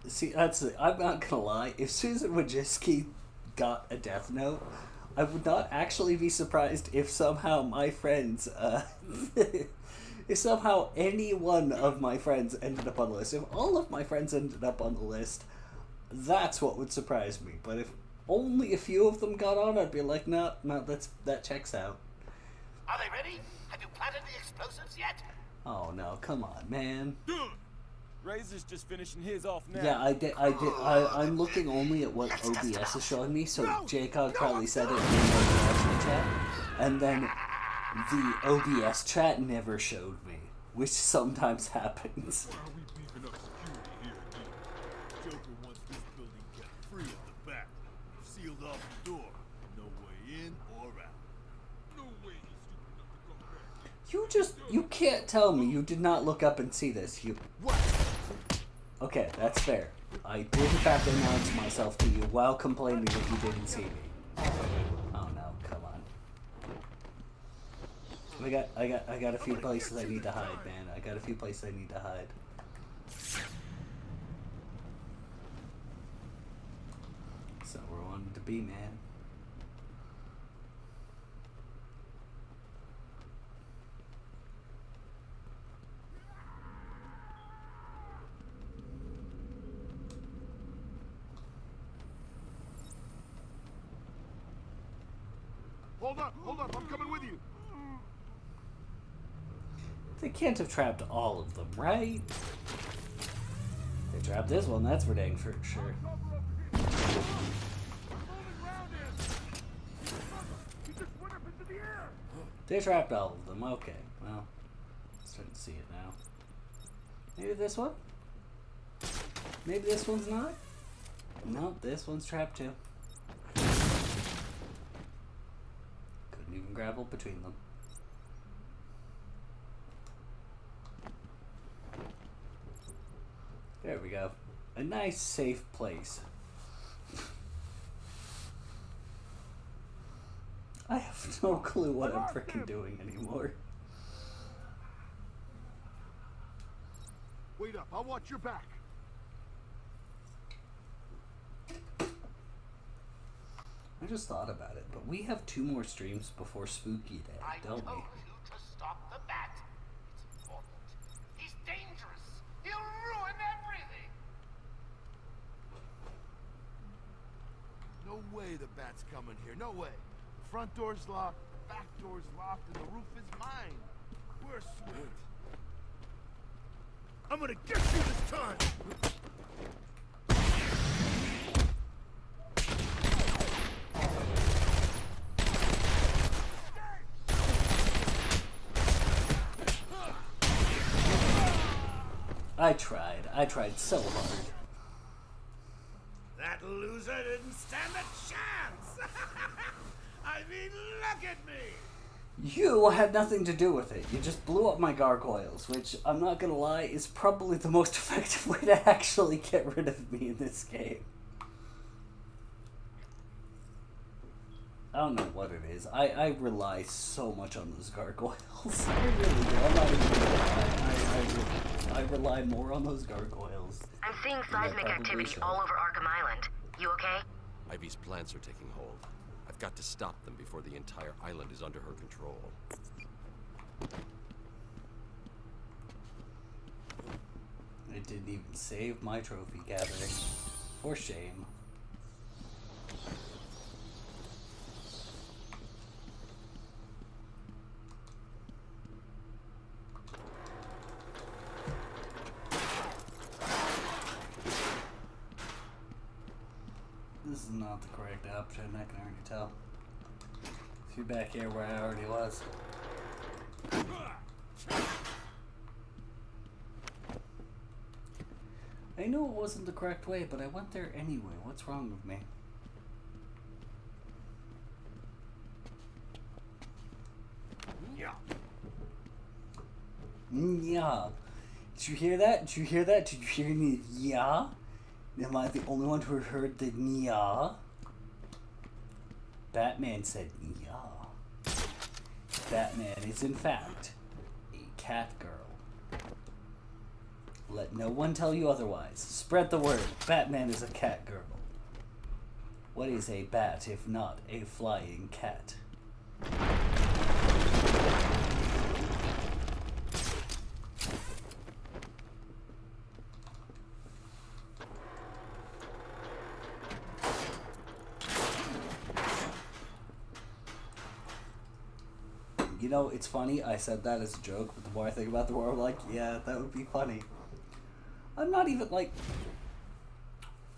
See, that's it. I'm not gonna lie. If Susan Wojcicki got a death note, I would not actually be surprised if somehow my friends, if somehow any one of my friends ended up on the list. If all of my friends ended up on the list, that's what would surprise me. But if only a few of them got on, I'd be like, no, that checks out. Are they ready? Have you planted the explosives yet? Oh no, come on, man. Razor's just finishing his off now. Yeah, I'm looking only at what OBS is showing me, so JCOG probably said it in the chat, and then the OBS chat never showed me, which sometimes happens. Why are we beefing up security here again? Joker wants this building kept free at the back. Sealed off the door. No way in or out. No way he's stupid enough to come back. You can't tell me you did not look up and see this. What? Okay, that's fair. I did in fact announce myself to you while complaining that you didn't see me. Oh no, come on. I got a few places I need to hide, man. I got a few places I need to hide. So where I wanted to be, man. Hold up, I'm coming with you. They can't have trapped all of them, right? They've Trap this one, that's for dang for sure. They trapped all of them. Okay, well, starting to see it now. Maybe this one? Maybe this one's not? Nope, this one's trapped too. Couldn't even grapple between them. There we go. A nice, safe place. I have no clue what I'm freaking doing anymore. Wait up, I'll watch your back. I just thought about it, but we have 2 more streams before Spooky Day, don't we? I told you to stop the bat. It's important. He's dangerous. He'll ruin everything. No way the bat's coming here. No way. The front door's locked, the back door's locked, and the roof is mine. We're sweet. I'm gonna get you this time! I tried so hard. That loser didn't stand a chance! I mean, look at me! You had nothing to do with it. You just blew up my gargoyles, which, I'm not gonna lie, is probably the most effective way to actually get rid of me in this game. I don't know what it is. I rely so much on those gargoyles. I really do. I'm not even gonna lie. I rely more on those gargoyles. I'm seeing seismic activity all over Arkham Island. You okay? Ivy's plants are taking hold. I've got to stop them before the entire island is under her control. I didn't even save my trophy gathering. For shame. This is not the correct option, I can already tell. See back here where I already was. I know it wasn't the correct way, but I went there anyway. What's wrong with me? Yeah. Yeah. Did you hear that? Did you hear that? Did you hear any yeah? Am I the only one who heard the yeah? Batman said yeah. Batman is in fact a cat girl. Let no one tell you otherwise. Spread the word. Batman is a cat girl. What is a bat if not a flying cat? You know, it's funny, I said that as a joke, but the more I think about it, the more I'm like, yeah, that would be funny. I'm not even like...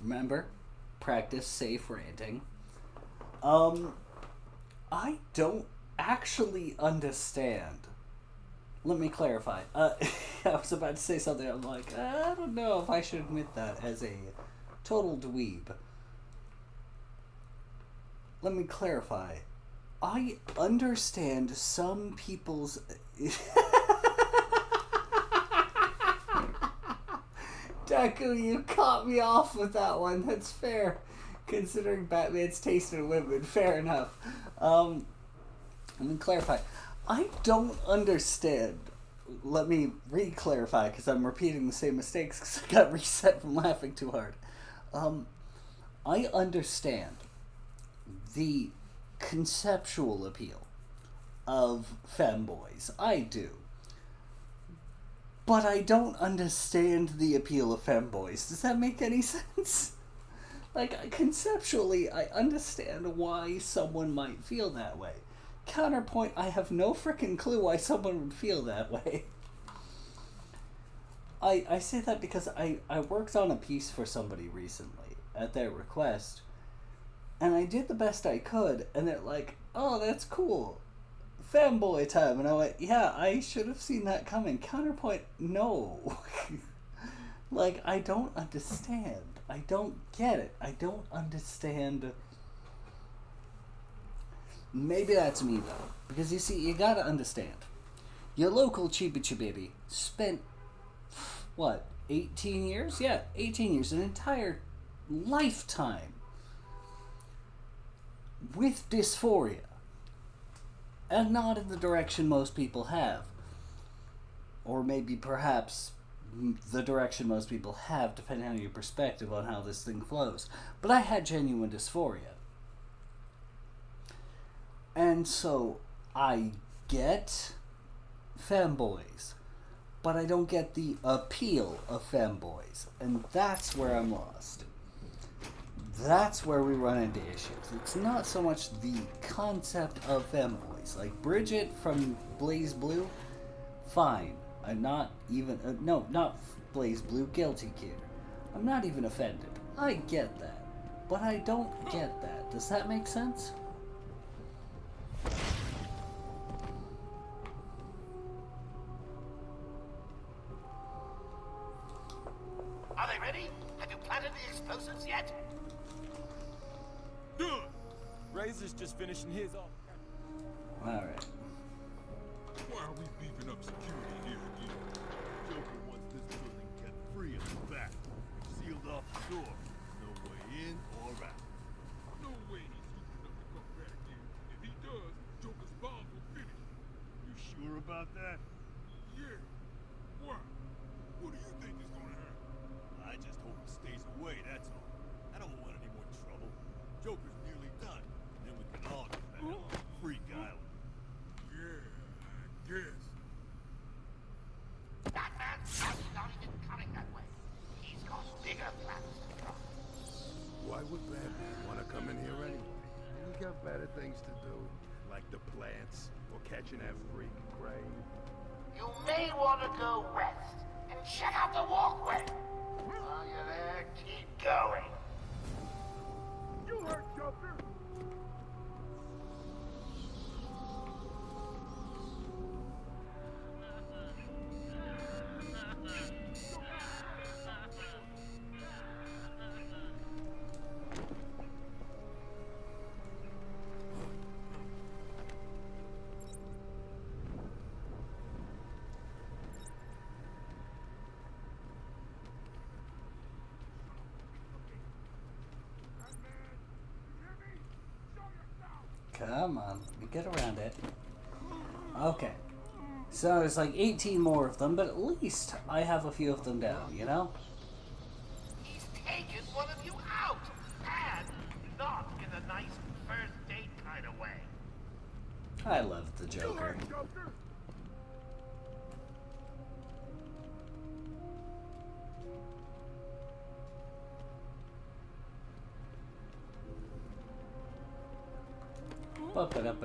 Remember, practice safe ranting. I don't actually understand. Let me clarify. I was about to say something, I'm like, I don't know if I should admit that as a total dweeb. Let me clarify. I understand some people's... Deku, you caught me off with that one. That's fair. Considering Batman's taste in women. Fair enough. Let me clarify. I don't understand. Let me re-clarify, because I'm repeating the same mistakes because I got reset from laughing too hard. I understand the conceptual appeal of femboys. I do. But I don't understand the appeal of femboys. Does that make any sense? Like, conceptually, I understand why someone might feel that way. Counterpoint, I have no frickin' clue why someone would feel that way. I say that because I worked on a piece for somebody recently at their request, and I did the best I could, and they're like, oh, that's cool. Fanboy time. And I went, yeah, I should have seen that coming. Counterpoint, no. Like, I don't understand. I don't get it. I don't understand. Maybe that's me, though. Because you see, you gotta understand. Your local Chibi Chibiri spent, what, 18 years? Yeah, 18 years. An entire lifetime with dysphoria. And not in the direction most people have. Or maybe perhaps the direction most people have, depending on your perspective on how this thing flows. But I had genuine dysphoria. And so I get fanboys, but I don't get the appeal of fanboys. And that's where I'm lost. That's where we run into issues. It's not so much the concept of fanboys. Like Bridget from Blaze Blue, fine. I'm not even... no, not Blaze Blue, Guilty Gear. I'm not even offended. I get that. But I don't get that. Does that make sense? Are they ready? Have you planted the explosives yet? Done! Razor's just finishing his off. Alright. Why are we beefing up security here again? Joker wants this building kept free of the back. Sealed off the door. No way in or out. No way he's sneaking up to come back in. If he does, Joker's bomb will finish. You sure about that? Yeah. Why? What do you think is gonna happen? I just hope he stays away, that's all. I don't want any more trouble. Joker's nearly done. Then we can all get back on Freak Island. Yeah, I guess. That man's not even coming that way. He's got bigger plans to come. Why would Batman want to come in here anyway? We got better things to do, like the plants or catching that freak Gray. You may want to go west and check out the walkway. While you're there, keep going. You heard Joker! Come on, let me get around it. Okay. So there's like 18 more of them, but at least I have a few of them down, you know? He's taken one of you out, and not in a nice first date kind of way. I love the Joker.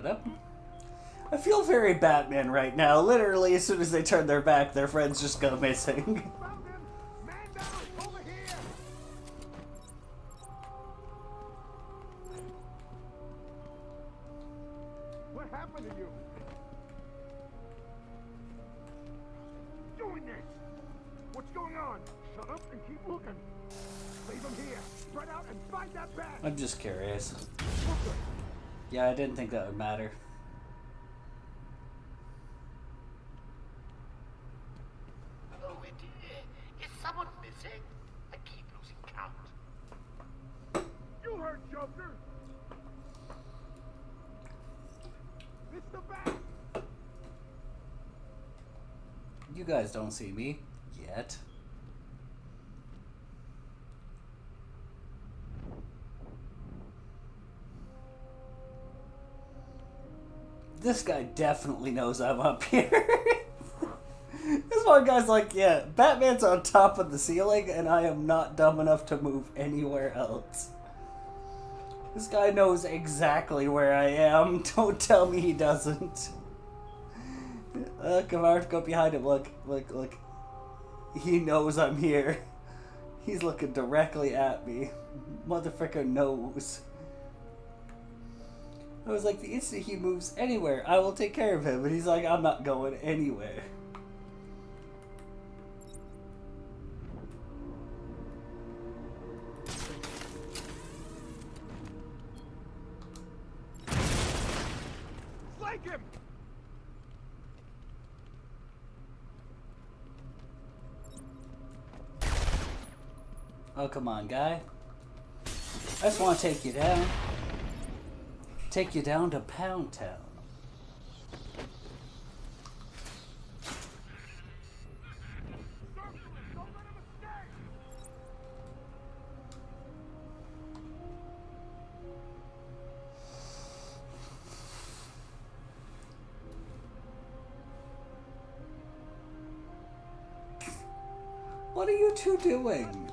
Up. I feel very Batman right now. Literally, as soon as they turn their back, their friends just go missing. What happened to you? Doing this! What's going on? Shut up and keep looking. Leave him here. Spread out and fight that bat. I'm just curious. Yeah, I didn't think that would matter. Oh, is someone missing? I keep losing count. You heard Joker! It's the bat! You guys don't see me yet. This guy definitely knows I'm up here. This one guy's like, yeah, Batman's on top of the ceiling and I am not dumb enough to move anywhere else. This guy knows exactly where I am. Don't tell me he doesn't. Come on, go behind him. Look. He knows I'm here. He's looking directly at me. Motherfucker knows. I was like, the instant he moves anywhere, I will take care of him. And he's like, I'm not going anywhere. Flank him! Oh, come on, guy. I just want to take you down. Take you down to Pound Town. What are you two doing?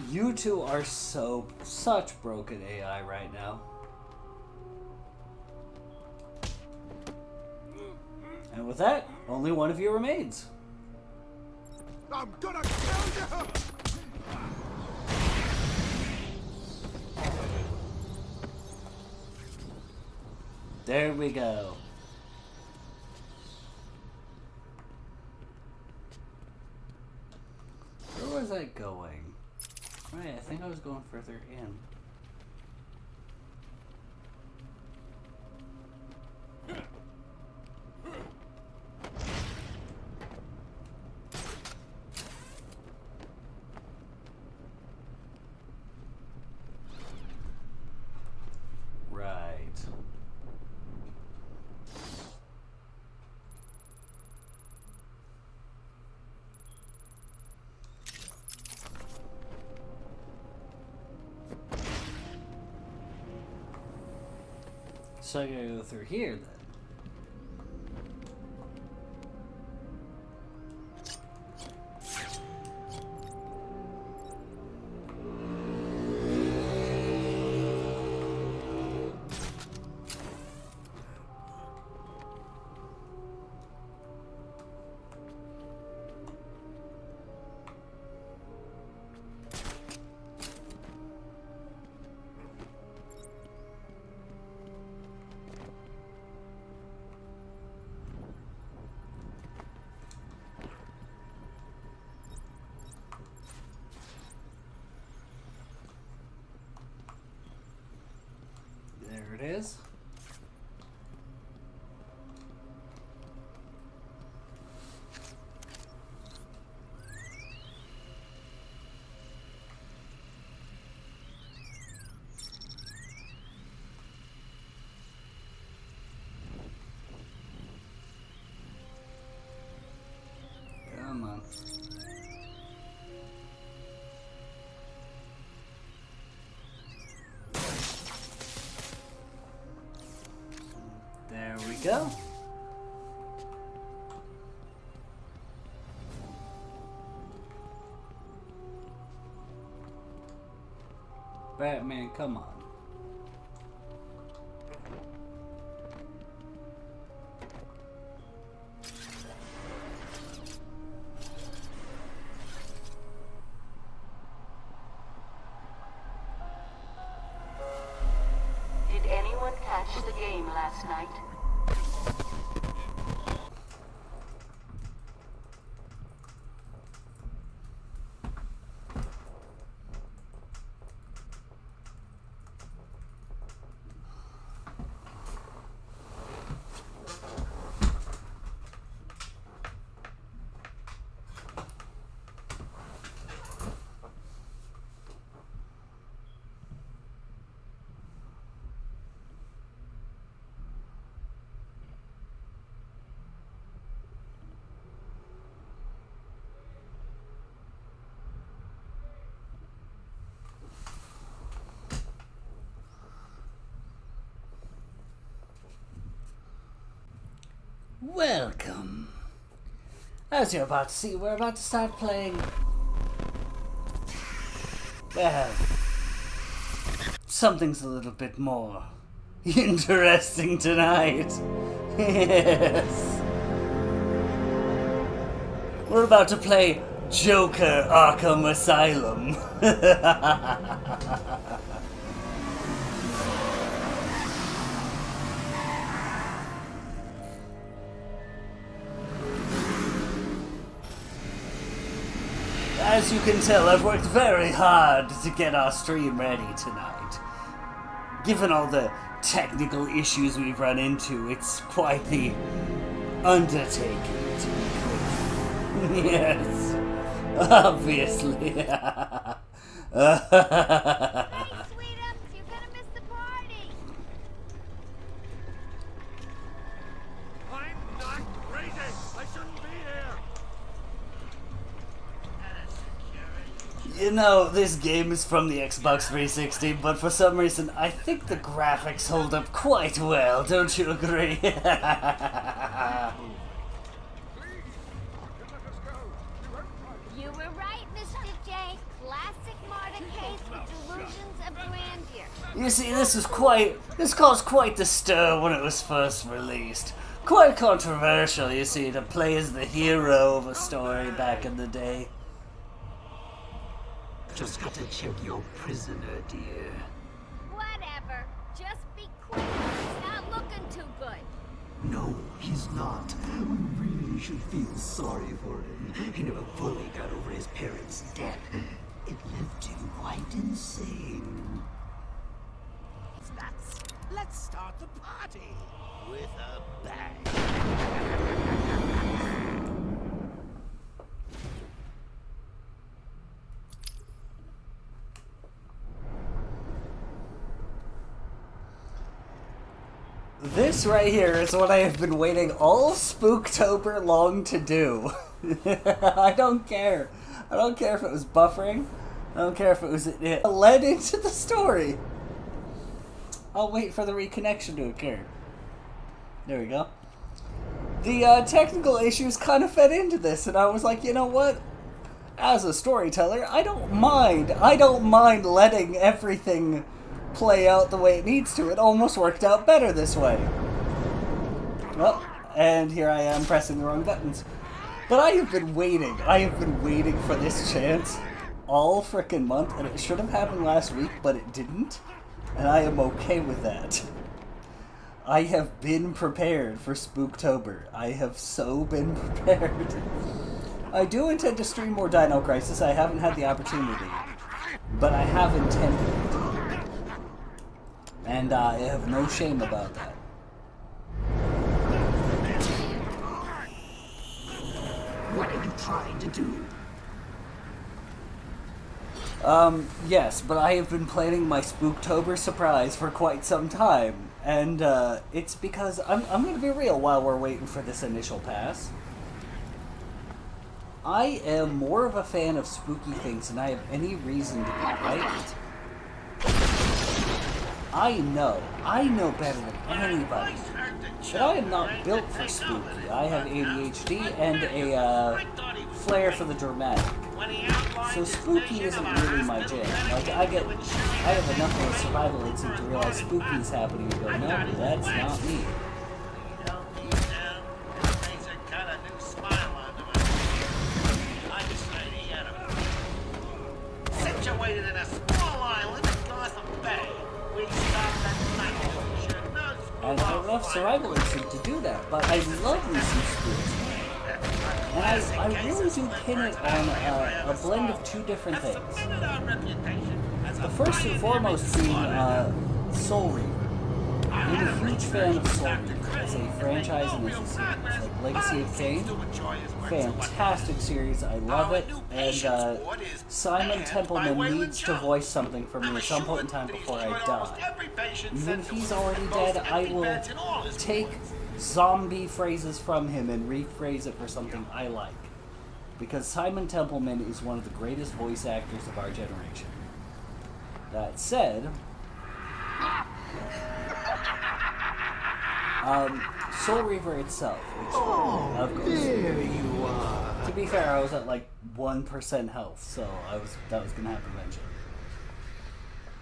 You two are such broken AI right now. And with that, only one of you remains. I'm gonna kill you! There we go. Where was I going? Right, I think I was going further in. Right. So I gotta go through here then. There it is. Come on. There we go. Batman, come on. Did anyone catch the game last night? Welcome. As you're about to see, we're about to start playing. Well, something's a little bit more interesting tonight. Yes. We're about to play Joker Arkham Asylum. As you can tell, I've worked very hard to get our stream ready tonight. Given all the technical issues we've run into, it's quite the undertaking, to be clear. Yes, obviously. Hey, sweetums, you're gonna miss the party. I'm not crazy. I shouldn't be here. You know, this game is from the Xbox 360, but for some reason, I think the graphics hold up quite well, don't you agree? You were right, Mr. J. Classic Marta case with delusions of grandeur. You see, this caused quite the stir when it was first released. Quite controversial, you see, to play as the hero of a story back in the day. Just got to check your prisoner, dear. Whatever. Just be quick. He's not looking too good. No, he's not. We really should feel sorry for him. He never fully got over his parents' death. It left him quite insane. Let's start the party with a bang. This right here is what I have been waiting all Spooktober long to do. I don't care. I don't care if it was buffering. I don't care if it led into the story. I'll wait for the reconnection to occur. There we go. The technical issues kind of fed into this, and I was like, you know what? As a storyteller, I don't mind. I don't mind letting everything play out the way it needs to. It almost worked out better this way. Well, and here I am pressing the wrong buttons. But I have been waiting. I have been waiting for this chance all frickin' month, and it should have happened last week, but it didn't. And I am okay with that. I have been prepared for Spooktober. I have so been prepared. I do intend to stream more Dino Crisis. I haven't had the opportunity, but I have intended it. And I have no shame about that. What are you trying to do? Yes, but I have been planning my Spooktober surprise for quite some time. And, it's because, I'm gonna be real while we're waiting for this initial pass. I am more of a fan of spooky things than I have any reason to be, right? I know better than anybody that I am not built for spooky. I have ADHD and a flair for the dramatic. So spooky isn't really my jam. Like, I have enough of a survival instinct to realize spooky is happening and go, no, that's not me. Situated in a small island in Gotham Bay, we stopped at night. I have enough survival instinct to do that, but I love me some spooks. And I really do pin it on a blend of two different things. The first and foremost being Soul Reaver. I'm a huge fan of Soul Reaver as a franchise and as a series. Like Legacy of Kain, fantastic series, I love it, and Simon Templeman needs to voice something for me at some point in time before I die. Even if he's already dead, I will take zombie phrases from him and rephrase it for something I like. Because Simon Templeman is one of the greatest voice actors of our generation. That said, Soul Reaver itself, which, of course, there you are. To be fair, I was at like 1% health, so that was gonna happen eventually.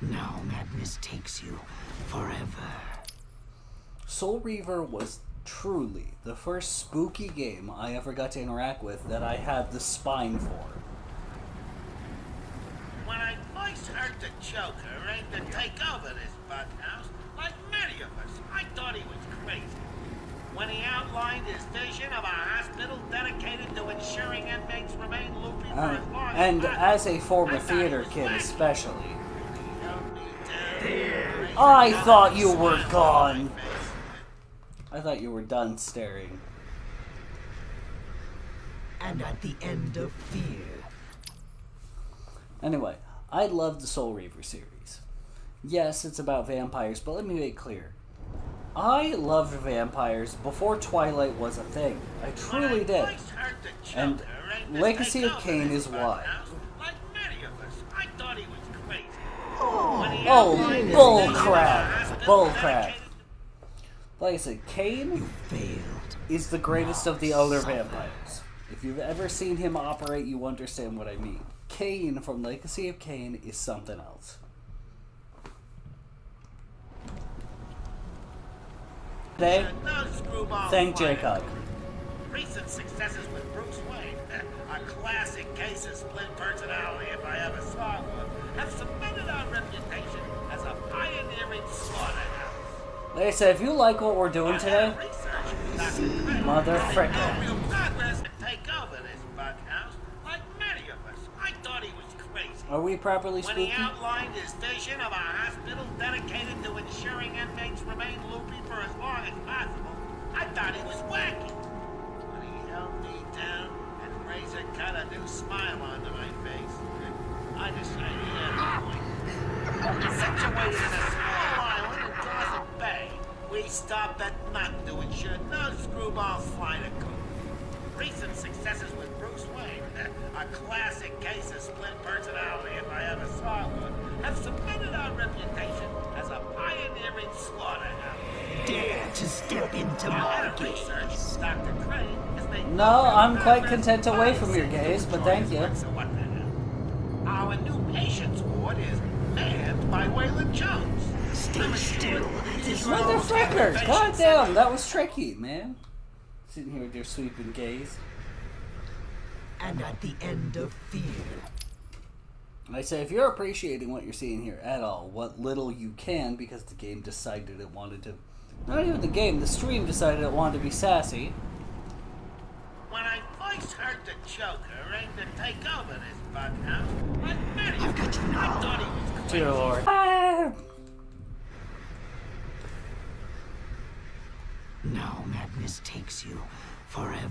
Now madness takes you forever. Soul Reaver was truly the first spooky game I ever got to interact with that I had the spine for. When I first heard the Joker aimed to take over this bug house, like many of us, I thought he was crazy. When he outlined his vision of a hospital dedicated to ensuring inmates remain loopy for as long And as as a former theater kid especially. I thought you were gone. I thought you were done staring. And at the end of fear. Anyway, I love the Soul Reaver series. Yes, it's about vampires, but let me make it clear. I loved vampires before Twilight was a thing. I truly did. And Legacy of Kain is why. like many of us, I thought he was crazy. Oh, bullcrap! Bullcrap. Like I said, Kain is the greatest of the other vampires. If you've ever seen him operate, you understand what I mean. Kain from Legacy of Kain is something else. Today, thank Jacob. Recent successes with Bruce Wayne, a classic case of split personality if I ever saw one, have cemented our reputation as a pioneering slaughterhouse. Like I said, if you like what we're doing today, motherfricker. Real progress to take over this bug house, like many of us. I thought he was crazy. Are we properly When spooky? he outlined his vision of a hospital dedicated to ensuring inmates remain loopy for as long as possible, I thought he was wacky. When he held me down and Razor cut a new smile onto my face, I decided he had a point. Situated in a small island in Dawson Bay, we stopped at nothing to ensure no screwball flight occurred. Recent successes with Bruce Wayne, a classic case of split personality if I ever saw one, have cemented our reputation as a pioneering slaughterhouse. Dare to step into my gaze. Dr. Crane has made No, I'm quite content away from your gaze, but thank you. Our new patients ward is manned by Waylon Jones. Stay still. This Motherfricker! Goddamn, that was tricky, man. Sitting here with your sweeping gaze. And at the end of fear. I say, if you're appreciating what you're seeing here at all, what little you can, because the game decided it wanted to... Not even the game, the stream decided it wanted to be sassy. When I first heard the Joker aimed to take over this bug house, like many of us, I thought he was crazy. Dear Lord. Now madness takes you forever.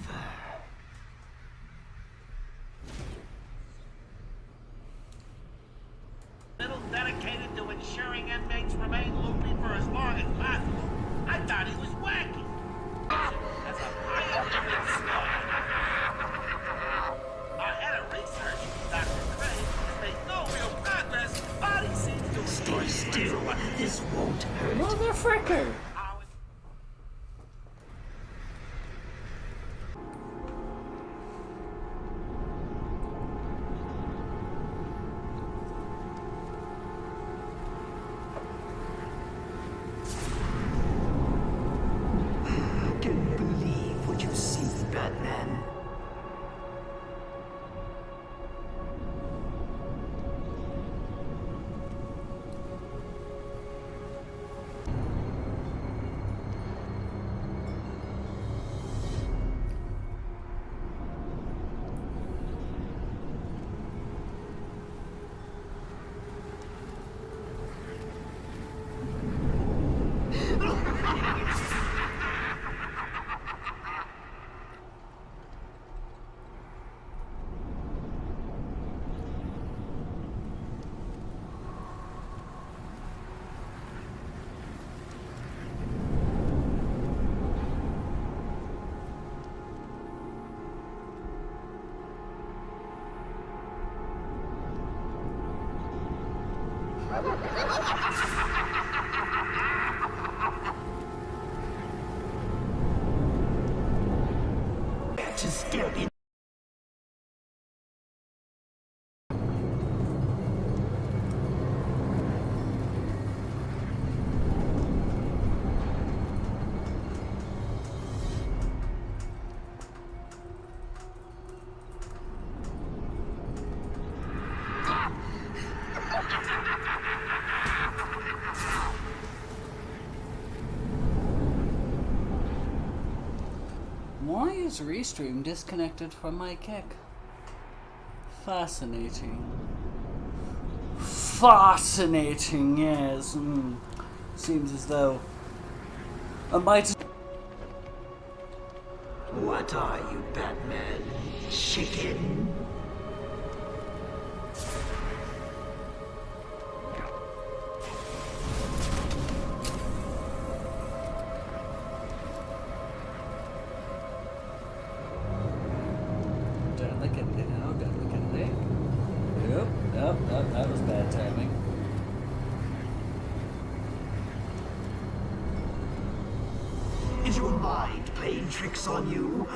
Dedicated to ensuring inmates remain loopy for as long as possible, I thought he was wacky. As a pioneering slaughterhouse. Our head of research, Dr. Crane, has made no real progress, but he seems to Stay still. This won't hurt. Motherfricker! Can you believe what you see, Batman? To step in. Why is Restream disconnected from my kick? Fascinating. Fascinating, yes. Seems as though I might. What are you, Batman? Chicken? That was bad timing. Is your mind playing tricks on you?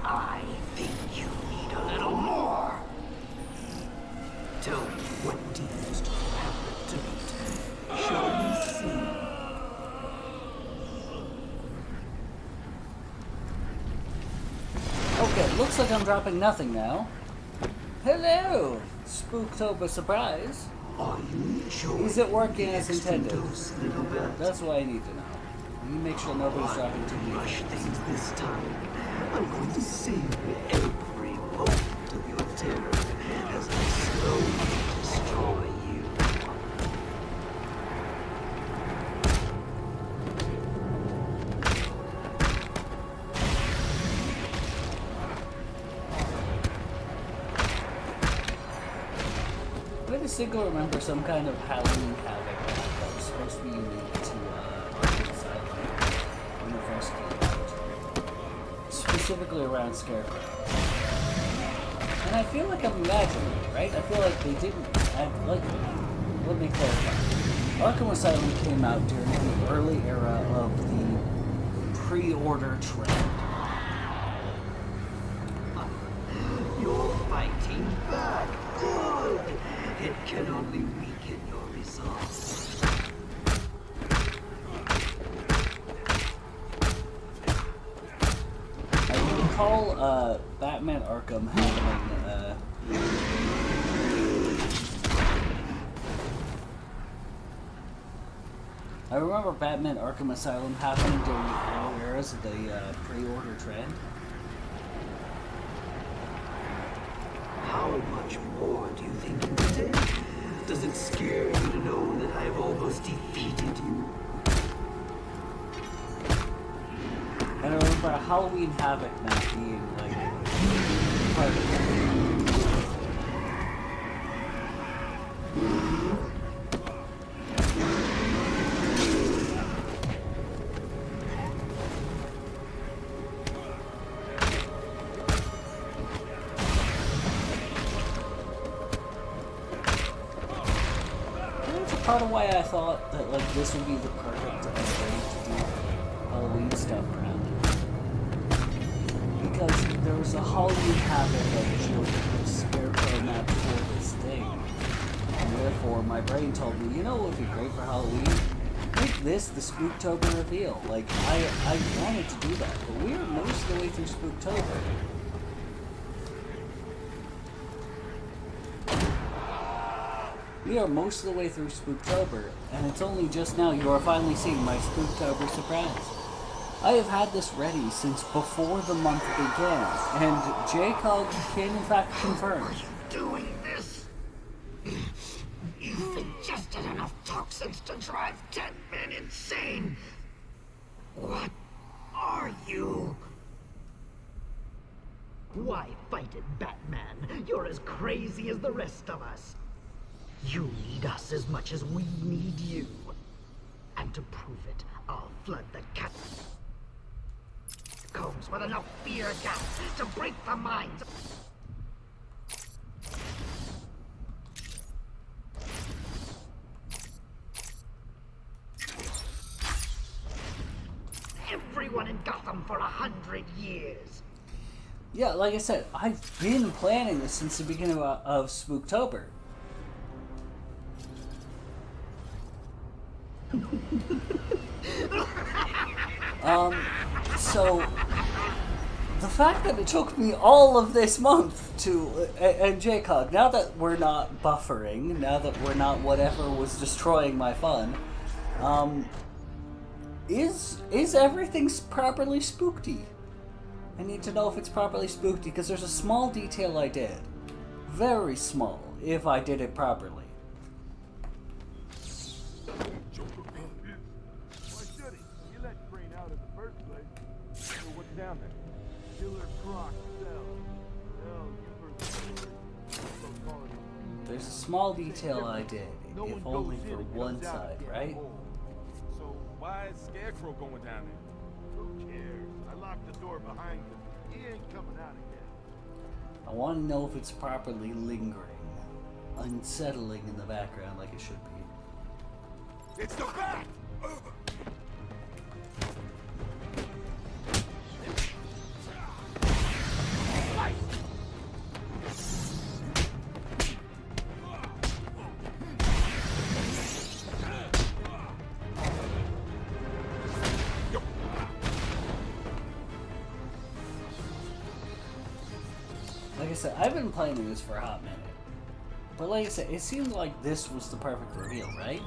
I think you need a little more. Tell me what demons do you have left to beat? Shall we see? Okay, looks like I'm dropping nothing now. Hello! Spooktober surprise. Is it working as intended? That's what I need to know. Let me make sure nobody's dropping too many things this time. I'm going to save every moment of your terror as I slowly destroy you. I distinctly remember some kind of Halloween Havoc that was supposed to be unique to Arkham Asylum when it first came out. Specifically around Scarecrow. And I feel like I'm imagining it, right? I feel like they didn't add, like, let me clarify. Arkham Asylum came out during the early era of the pre-order trend. You're fighting back. Good. It can only weaken your resolve. I recall Batman Arkham having I remember Batman Arkham Asylum happening during the early eras of the pre-order trend. How much more do you think you can take? Does it scare you to know that I've almost defeated you? And I remember Halloween Havoc not being like part of it. Part of why I thought that like this would be the perfect way to do Halloween stuff around it. Because there was a Halloween Havoc of Joker Scarecrow map for this thing. And therefore my brain told me, you know what would be great for Halloween? Make this the Spooktober reveal. Like I wanted to do that, but we're most of the way through Spooktober. We are most of the way through Spooktober, and it's only just now you are finally seeing my Spooktober surprise. I have had this ready since before the month began, and Jacob can in fact confirm. Are you doing this? You've ingested enough toxins to drive 10 men insane. What are you? Why fight it, Batman? You're as crazy as the rest of us. You need us as much as we need you. And to prove it, I'll flood the catacombs with enough fear gas to break the minds. Everyone in Gotham for 100 years. Yeah, like I said, I've been planning this since the beginning of Spooktober. So the fact that it took me all of this month to, and Jacob, now that we're not buffering, now that we're not whatever was destroying my fun, Is everything properly spooked-y? I need to know if it's properly spooked because there's a small detail I did. Very small, if I did it properly. Why should he? You let Crane out in the first place. So what's down there? Killer Croc cell. Hell, you've heard the story. There's a small detail I did, if only for one side, right? So why is Scarecrow going down there? Who cares? I locked the door behind him. He ain't coming out again. I want to know if it's properly lingering, unsettling in the background like it should be. It's the bat! Like I said, I've been playing this for a hot minute. But like I said, it seemed like this was the perfect reveal, right?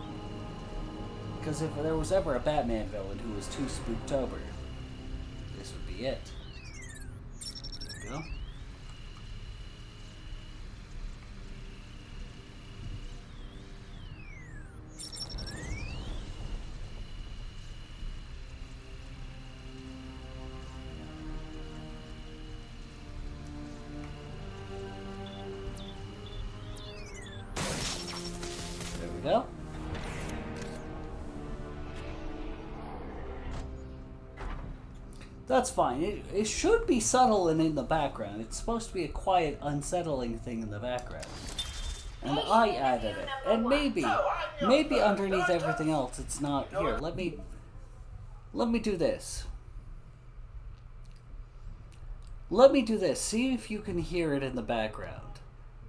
Because if there was ever a Batman villain who was too spooktober, this would be it. There we go. There we go. That's fine. It should be subtle and in the background. It's supposed to be a quiet, unsettling thing in the background. And I added it. And maybe underneath everything else it's not here. Let me do this. Let me do this. See if you can hear it in the background.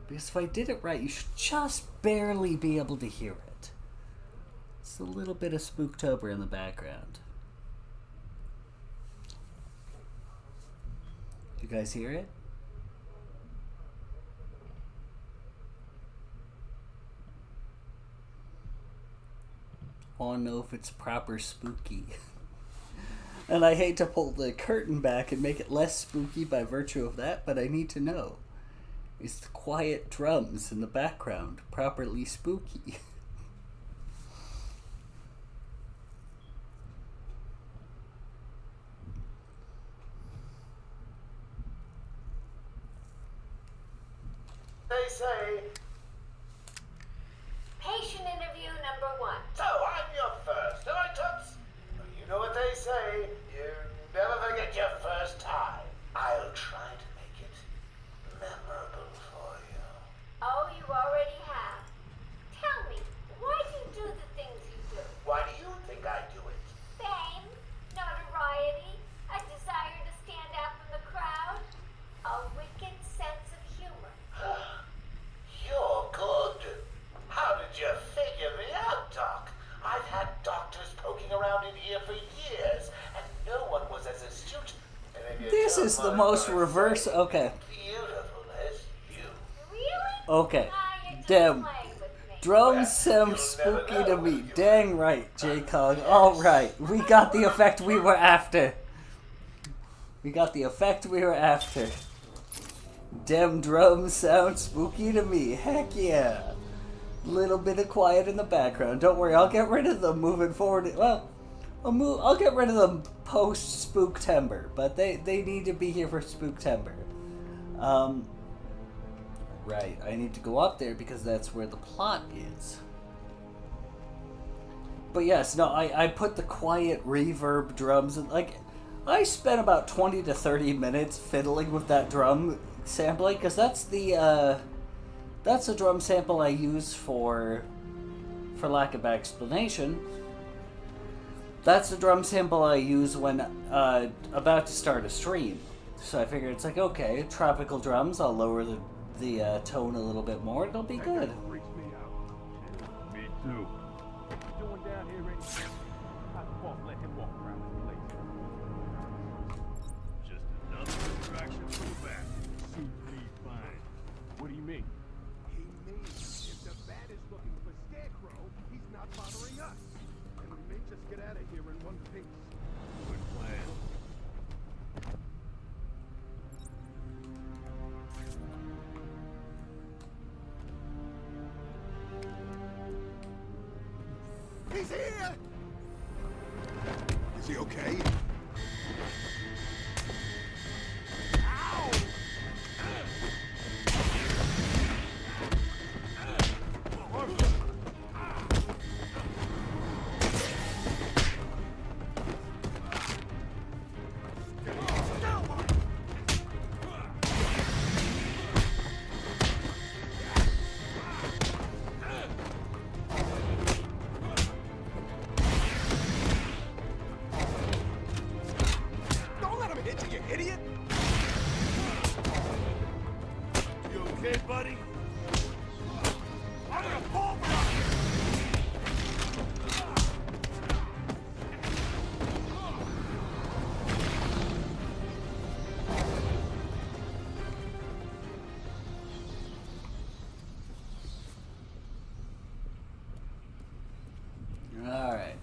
Because if I did it right, you should just barely be able to hear it. It's a little bit of Spooktober in the background. You guys hear it? I want to know if it's proper spooky. And I hate to pull the curtain back and make it less spooky by virtue of that, but I need to know. Is the quiet drums in the background properly spooky? They say... Patient interview number 1. So, I'm your first, am I, Toots? You know what they say, you never forget your first time. I'll try to make it memorable for you. Oh, you already have. Tell me, why do you do the things you do? Why do you think I do it? Fame, notoriety, a desire to stand out from the crowd, a wicked sense of humor. You're good. How did you figure me out, Doc? I've had doctors poking around in here for years, and no one was as astute. And if you This is the most reverse. Okay. beautiful as you. Really? Okay. Damn. Drums sound spooky to me. Dang right, J-Cog. Alright. We got the effect we were after. We got the effect we were after. Dem drums sound spooky to me. Heck yeah. Little bit of quiet in the background. Don't worry, I'll get rid of them moving forward. Well, I'll get rid of them post Spooktember, but they need to be here for Spooktember. Right, I need to go up there because that's where the plot is. But yes, no, I put the quiet reverb drums and like I spent about 20 to 30 minutes fiddling with that drum sampling because that's the drum sample I use for lack of explanation. That's the drum sample I use when about to start a stream. So I figured it's like, okay, tropical drums, I'll lower the tone a little bit more, it'll be good. Me too. What you doing down here anyway? How's the boss let him walk around this place? Just another distraction for the bat. Suit me fine. What do you mean? He means if the bat is looking for Scarecrow, he's not bothering us. And we may just get out out of here in one piece. Good plan. He's here! Is he okay? Don't let him hit you, you idiot! You okay, buddy? I'm gonna pull for Alright.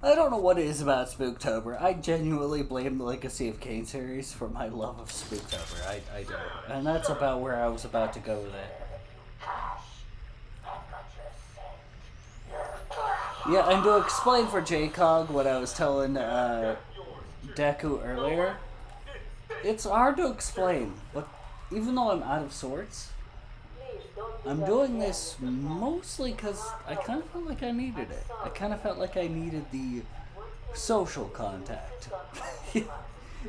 I don't know what it is about Spooktober. I genuinely blame the Legacy of Kain series for my love of Spooktober. I do. And that's about where I was about to go with it. Yeah, and to explain for JCOG what I was telling Deku earlier, it's hard to explain, but even though I'm out of sorts, I'm doing this mostly because I kind of felt like I needed it. I kind of felt like I needed the social contact. And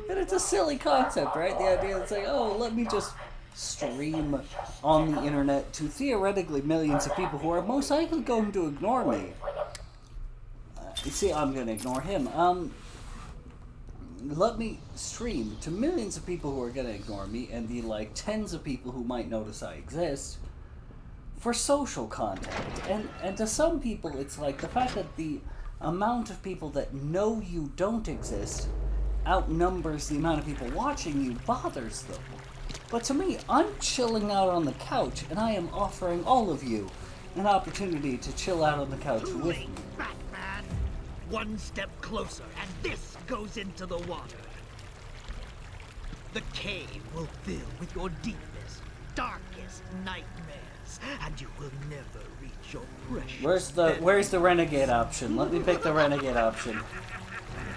it's a silly concept, right? The idea is like, oh, let me just stream on the internet to theoretically millions of people who are most likely going to ignore me. You see, I'm going to ignore him. Let me stream to millions of people who are going to ignore me and the, like, tens of people who might notice I exist for social contact. And to some people, it's like the fact that the amount of people that know you don't exist outnumbers the amount of people watching you bothers them. But to me, I'm chilling out on the couch, and I am offering all of you an opportunity to chill out on the couch with me. Batman, one step closer, and this goes into the water. The cave will fill with your deepest, darkest nightmares, and you will never reach your precious. Where's the renegade option? Let me pick the renegade option.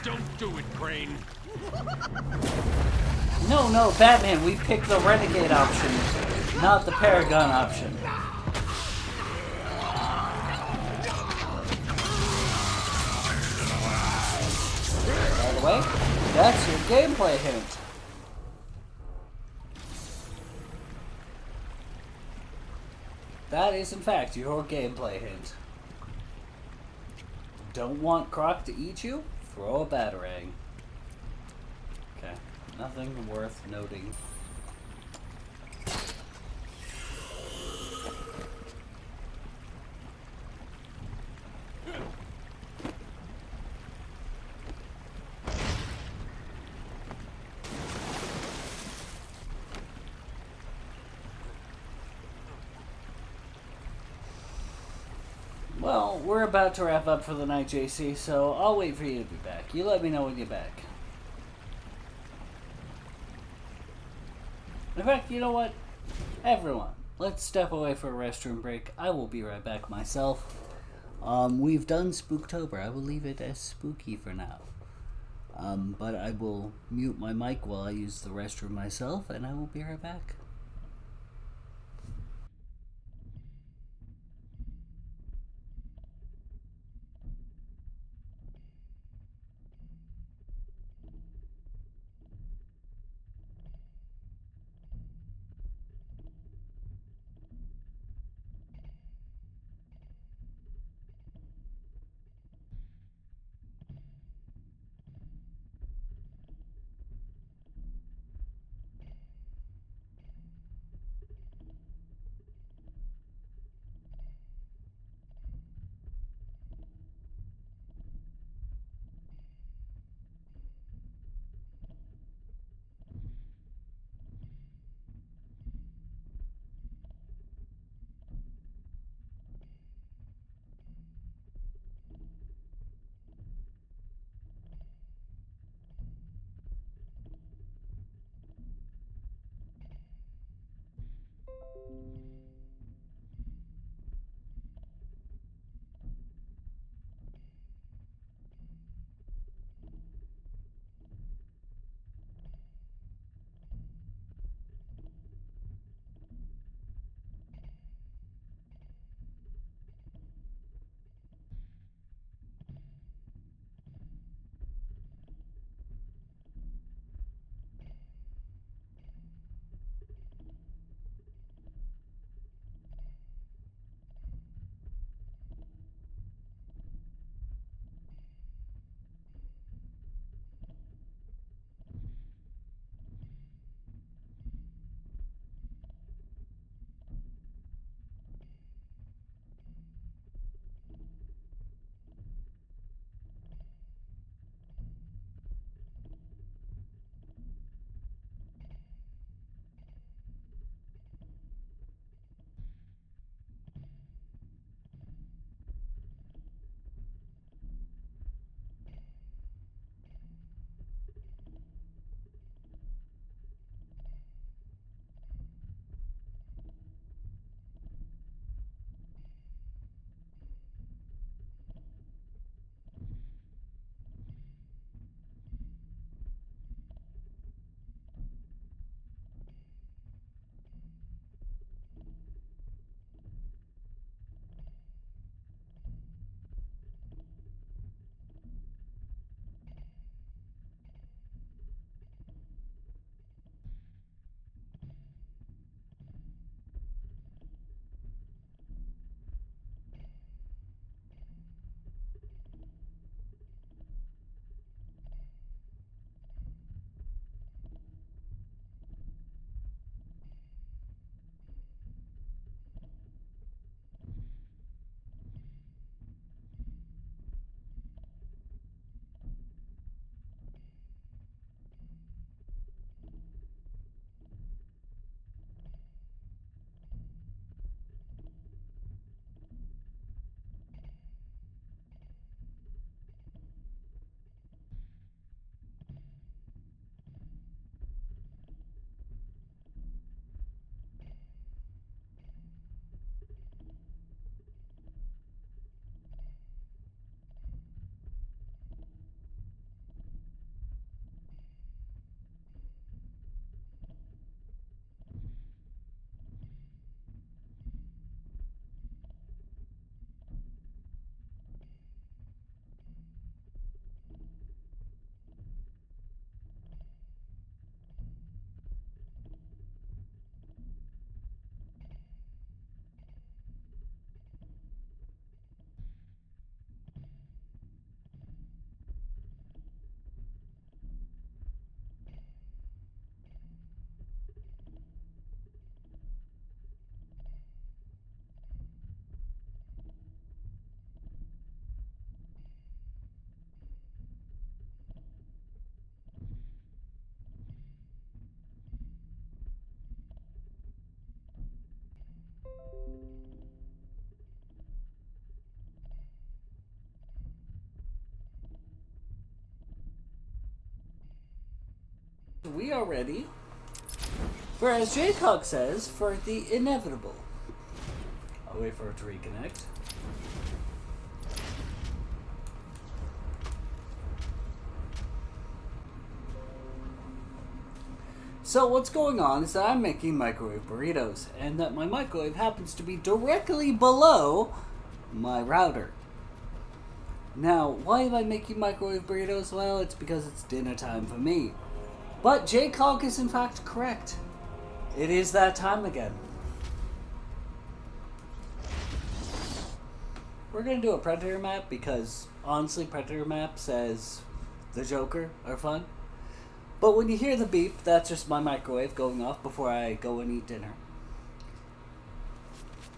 Don't do it, Crane. No, Batman, we picked the renegade option, not the Paragon option. By the way, that's your gameplay hint. That is, in fact, your gameplay hint. Don't want Croc to eat you? Throw a batarang. Okay, nothing worth noting. Well, we're about to wrap up for the night, JC, so I'll wait for you to be back. You let me know when you're back. In fact, you know what? Everyone, let's step away for a restroom break. I will be right back myself. We've done Spooktober. I will leave it as spooky for now. But I will mute my mic while I use the restroom myself, and I will be right back. We are ready for, as Jaycock says, for the inevitable. I'll wait for it to reconnect. So what's going on is that I'm making microwave burritos, and that my microwave happens to be directly below my router. Now, why am I making microwave burritos? Well, it's because it's dinner time for me. But Jaycock is in fact correct. It is that time again. We're gonna do a Predator map because, honestly, Predator map says the Joker are fun. But when you hear the beep, that's just my microwave going off before I go and eat dinner.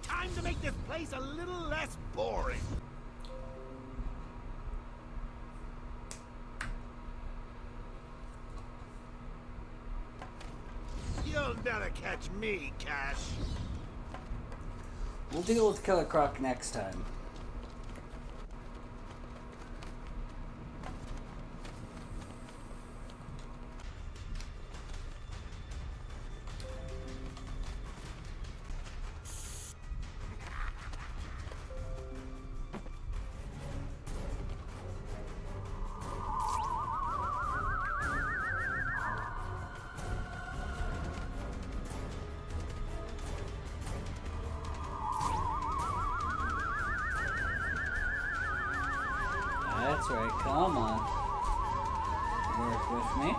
Time to make this place a little less boring. You'll never catch me, Cash. We'll deal with Killer Croc next time. That's right, come on. Work with me.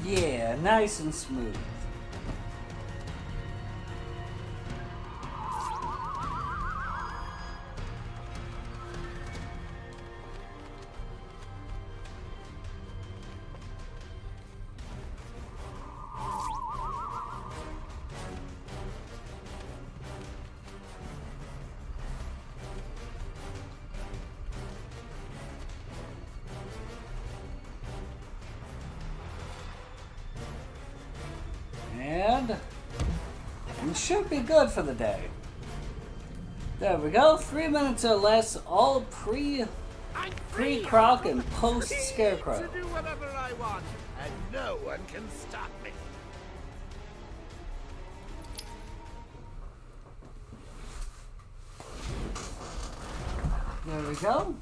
Yeah, nice and smooth. And we should be good for the day. There we go. 3 minutes or less, all pre-Croc and post-Scarecrow. To do whatever I want, and no one can stop me. There we go.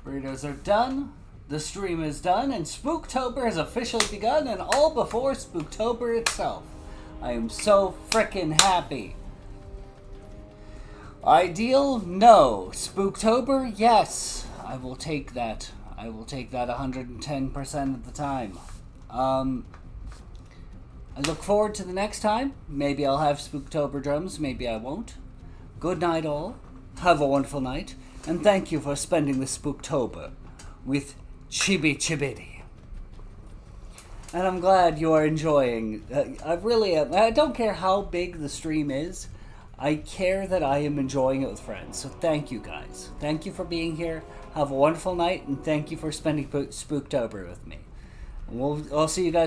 Burritos are done. The stream is done, and Spooktober has officially begun, and all before Spooktober itself. I am so frickin' happy. Ideal? No. Spooktober? Yes. I will take that. I will take that 110% of the time. I look forward to the next time. Maybe I'll have Spooktober drums, maybe I won't. Good night all. Have a wonderful night, and thank you for spending the Spooktober with Chibi Chibidi. And I'm glad you are enjoying. I really am. I don't care how big the stream is. I care that I am enjoying it with friends. So thank you guys. Thank you for being here. Have a wonderful night, and thank you for spending Spooktober with me. I'll see you guys